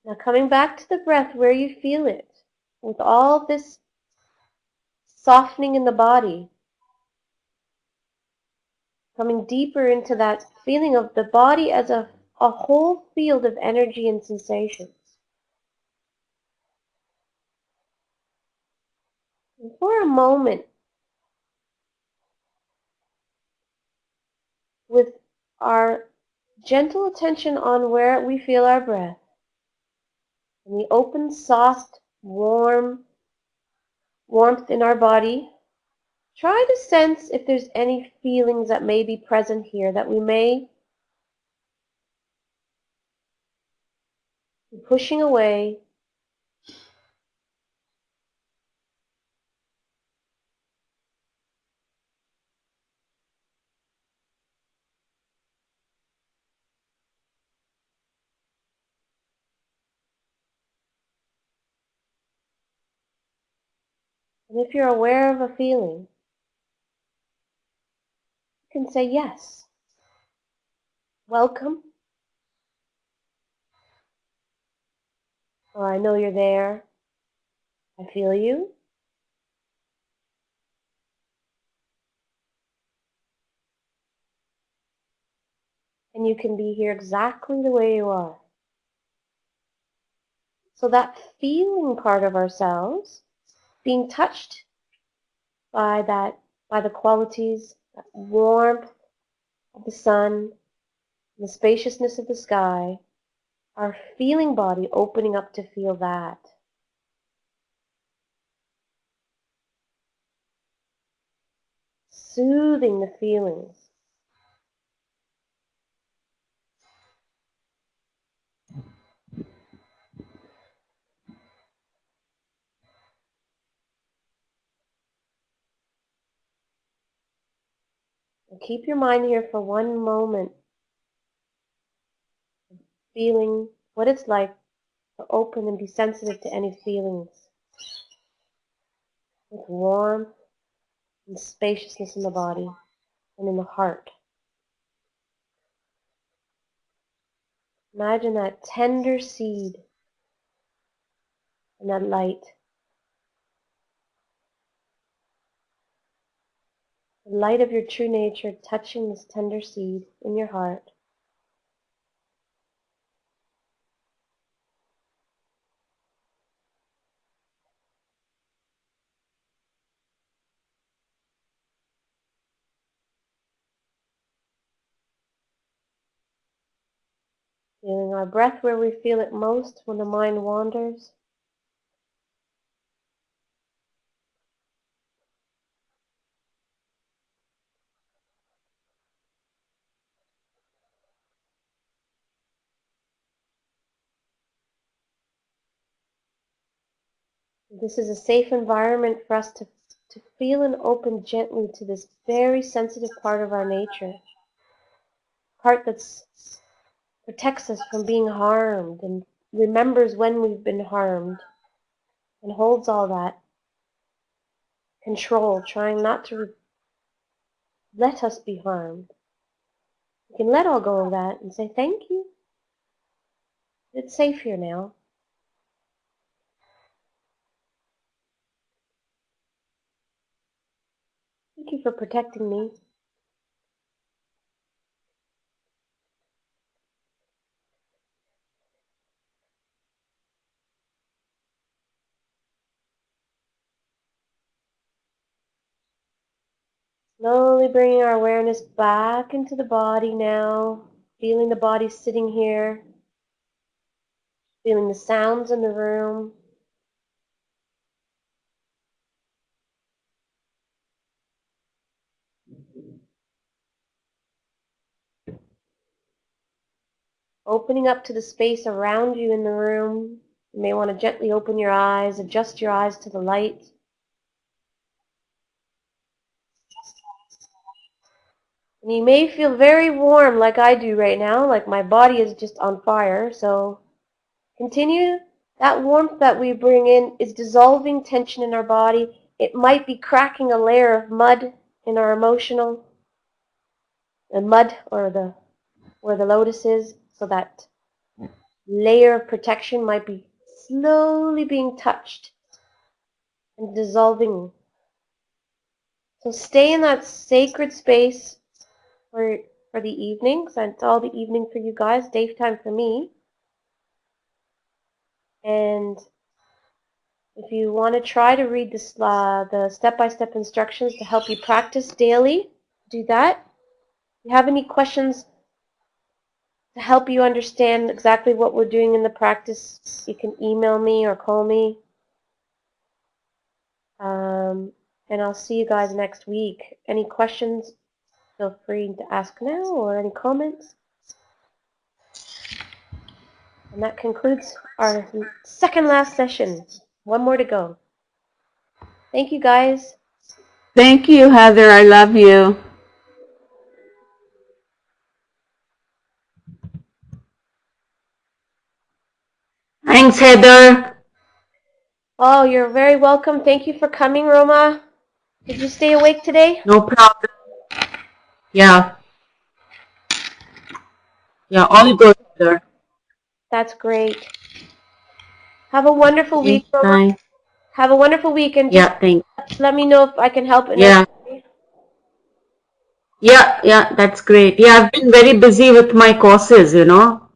Now coming back to the breath where you feel it, with all this softening in the body, coming deeper into that feeling of the body as a whole field of energy and sensations. And for a moment, with our gentle attention on where we feel our breath, and the open, soft, warmth in our body, try to sense if there's any feelings that may be present here that we may be pushing away. And if you're aware of a feeling, you can say yes, welcome, or I know you're there, I feel you. And you can be here exactly the way you are. So that feeling part of ourselves, being touched by the qualities, that warmth of the sun, the spaciousness of the sky, our feeling body opening up to feel that. Soothing the feelings. And keep your mind here for one moment, feeling what it's like to open and be sensitive to any feelings with warmth and spaciousness in the body and in the heart. Imagine that tender seed and that light. The light of your true nature touching this tender seed in your heart. Feeling our breath where we feel it most when the mind wanders. This is a safe environment for us to feel and open gently to this very sensitive part of our nature. Part that protects us from being harmed and remembers when we've been harmed and holds all that control, trying not to let us be harmed. We can let all go of that and say, thank you. It's safe here now. Thank you for protecting me. Slowly bringing our awareness back into the body now, feeling the body sitting here, feeling the sounds in the room. Opening up to the space around you in the room. You may want to gently open your eyes, adjust your eyes to the light. And you may feel very warm like I do right now, like my body is just on fire. So continue. That warmth that we bring in is dissolving tension in our body. It might be cracking a layer of mud in our emotional, the mud or where the lotus is, so that layer of protection might be slowly being touched and dissolving. So stay in that sacred space for the evening, because it's all the evening for you guys, daytime for me. And If you want to try to read this, the step-by-step instructions to help you practice daily, do that. If you have any questions to help you understand exactly what we're doing in the practice, you can email me or call me. And I'll see you guys next week. Any questions, feel free to ask now, or any comments. And that concludes our second last session. One more to go. Thank you, guys. Thank you, Heather. I love you. Thanks, Heather. Oh, you're very welcome. Thank you for coming, Roma. Did you stay awake today? No problem. Yeah. Yeah, all good, Heather. That's great. Have a wonderful week, Okay, Roma. bye. Have a wonderful week, and just Yeah, thanks. let me know if I can help in any Yeah. way. Yeah, that's great. Yeah, I've been very busy with my courses, you know.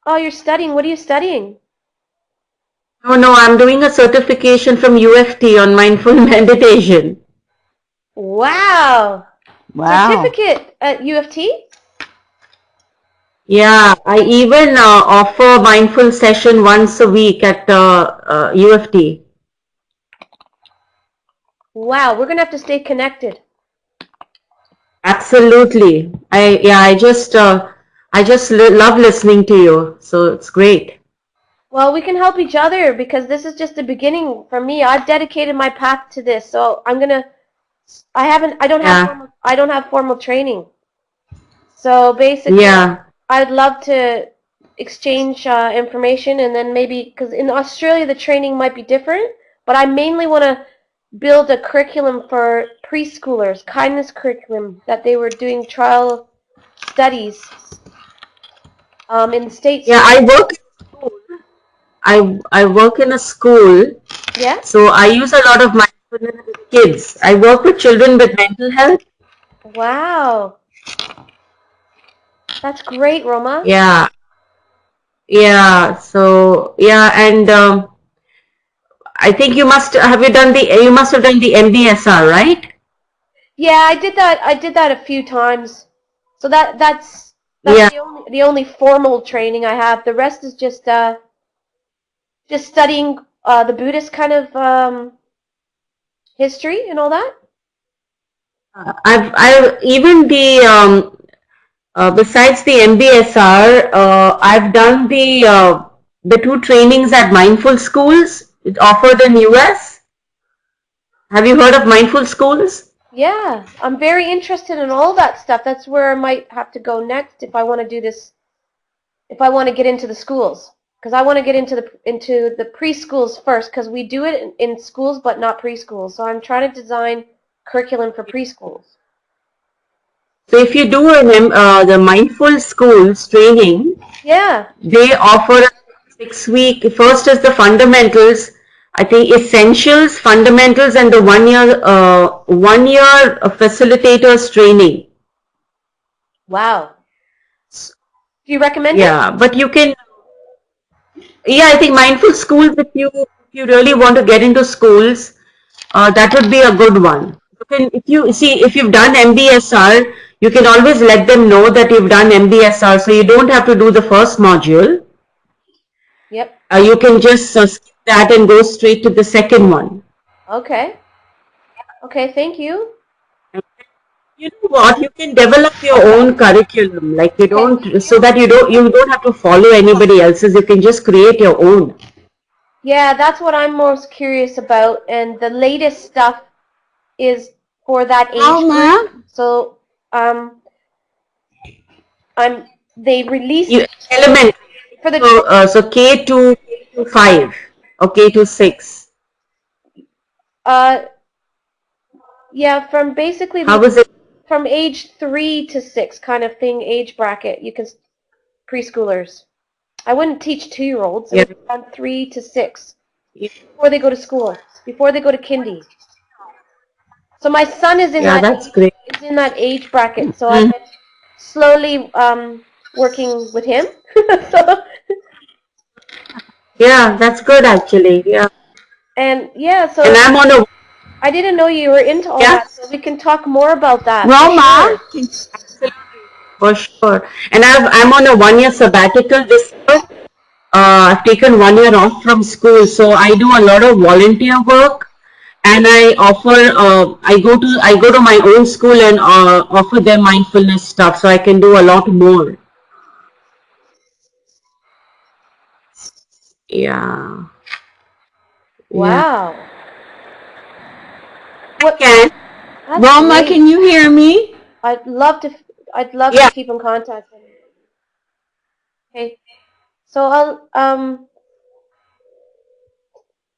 Oh, you're studying. What are you studying? No, I'm doing a certification from UFT on mindful meditation. Wow. Wow. Certificate at UFT? Yeah, I even offer mindful session once a week at UFT. Wow, we're going to have to stay connected. Absolutely. I just love listening to you. So it's great. Well, we can help each other because this is just the beginning for me. I've dedicated my path to this. So I'm going to Yeah. I don't have formal training. So basically, Yeah. I'd love to exchange information, and then maybe, because in Australia the training might be different, but I mainly want to build a curriculum for preschoolers, kindness curriculum that they were doing trial studies in the States. Yeah, I work in a school, Yeah? so I use a lot of mindfulness with kids. I work with children with mental health. Wow. That's great, Roma. Yeah. Yeah. So yeah, and I think you must have done the MBSR, right? Yeah, I did that. I did that a few times. So that's Yeah. the only formal training I have. The rest is just studying the Buddhist kind of history and all that. I've even besides the MBSR, I've done the two trainings at Mindful Schools. It offered in US. Have you heard of Mindful Schools? Yeah, I'm very interested in all that stuff. That's where I might have to go next if I want to do this. If I want to get into the schools, because I want to get into the preschools first, because we do it in schools but not preschools. So I'm trying to design curriculum for preschools. So if you do the Mindful Schools training, Yeah. they offer a 6 week. First is the fundamentals. I think essentials, fundamentals, and the 1 year facilitators training. Wow. Do you recommend it? Yeah, but you can. Yeah, I think mindful schools. If you really want to get into schools, that would be a good one. If you've done MBSR, you can always let them know that you've done MBSR, so you don't have to do the first module. Yep. You can just skip that and go straight to the second one. Okay. Okay, thank you. You know what? You can develop your own curriculum, like so that you don't have to follow anybody else's. You can just create your own. Yeah, that's what I'm most curious about, and the latest stuff is for that age group. So, they released Elementary. for the So K to 5 or K to 6. uh yeah, from basically How was it? from age 3 to 6 kind of thing, age bracket. You can preschoolers. I wouldn't teach 2-year-olds. It Yeah, would be from 3 to 6 before they go to school, before they go to kindy. So my son is in yeah, that's great. that age bracket. So I've Mm. been slowly working with him. So Yeah, that's good actually. Yeah. And yeah, And so I'm on a, I didn't know you were into all yeah, that, so we can talk more about that for Roma, sure. for sure. And I'm on a 1 year sabbatical this year. I've taken 1 year off from school, so I do a lot of volunteer work, and I offer. I go to my own school and offer them mindfulness stuff, so I can do a lot more. Yeah, yeah. Wow. What? Can That's Roma, great. can you hear me? I'd love to. I'd love to yeah, keep in contact. Okay. So I'll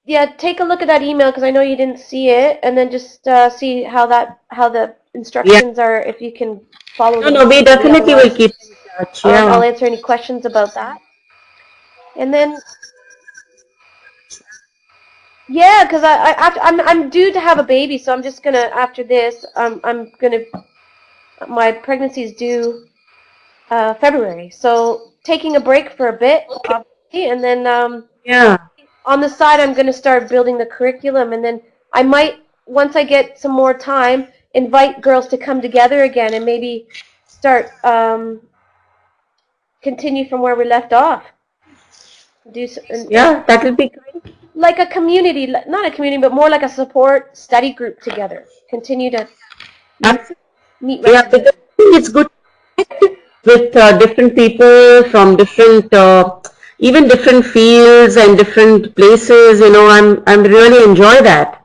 yeah, take a look at that email because I know you didn't see it, and then just see how the yeah. instructions are if you can follow No, them no, we properly. definitely will Otherwise, keep in touch. I'll Yeah, answer any questions about that. And then yeah, because I'm due to have a baby, so I'm just gonna after this I'm gonna my pregnancy is due February, so taking a break for a bit, obviously, and then yeah, on the side, I'm going to start building the curriculum, and then I might, once I get some more time, invite girls to come together again and maybe start continue from where we left off. Do yeah. That will be great. like a community, not a community, but more like a support study group together. Continue to meet Absolutely. meet Yeah, regularly. because I think it's good with different people from different, even different fields and different places. I'm really enjoy that.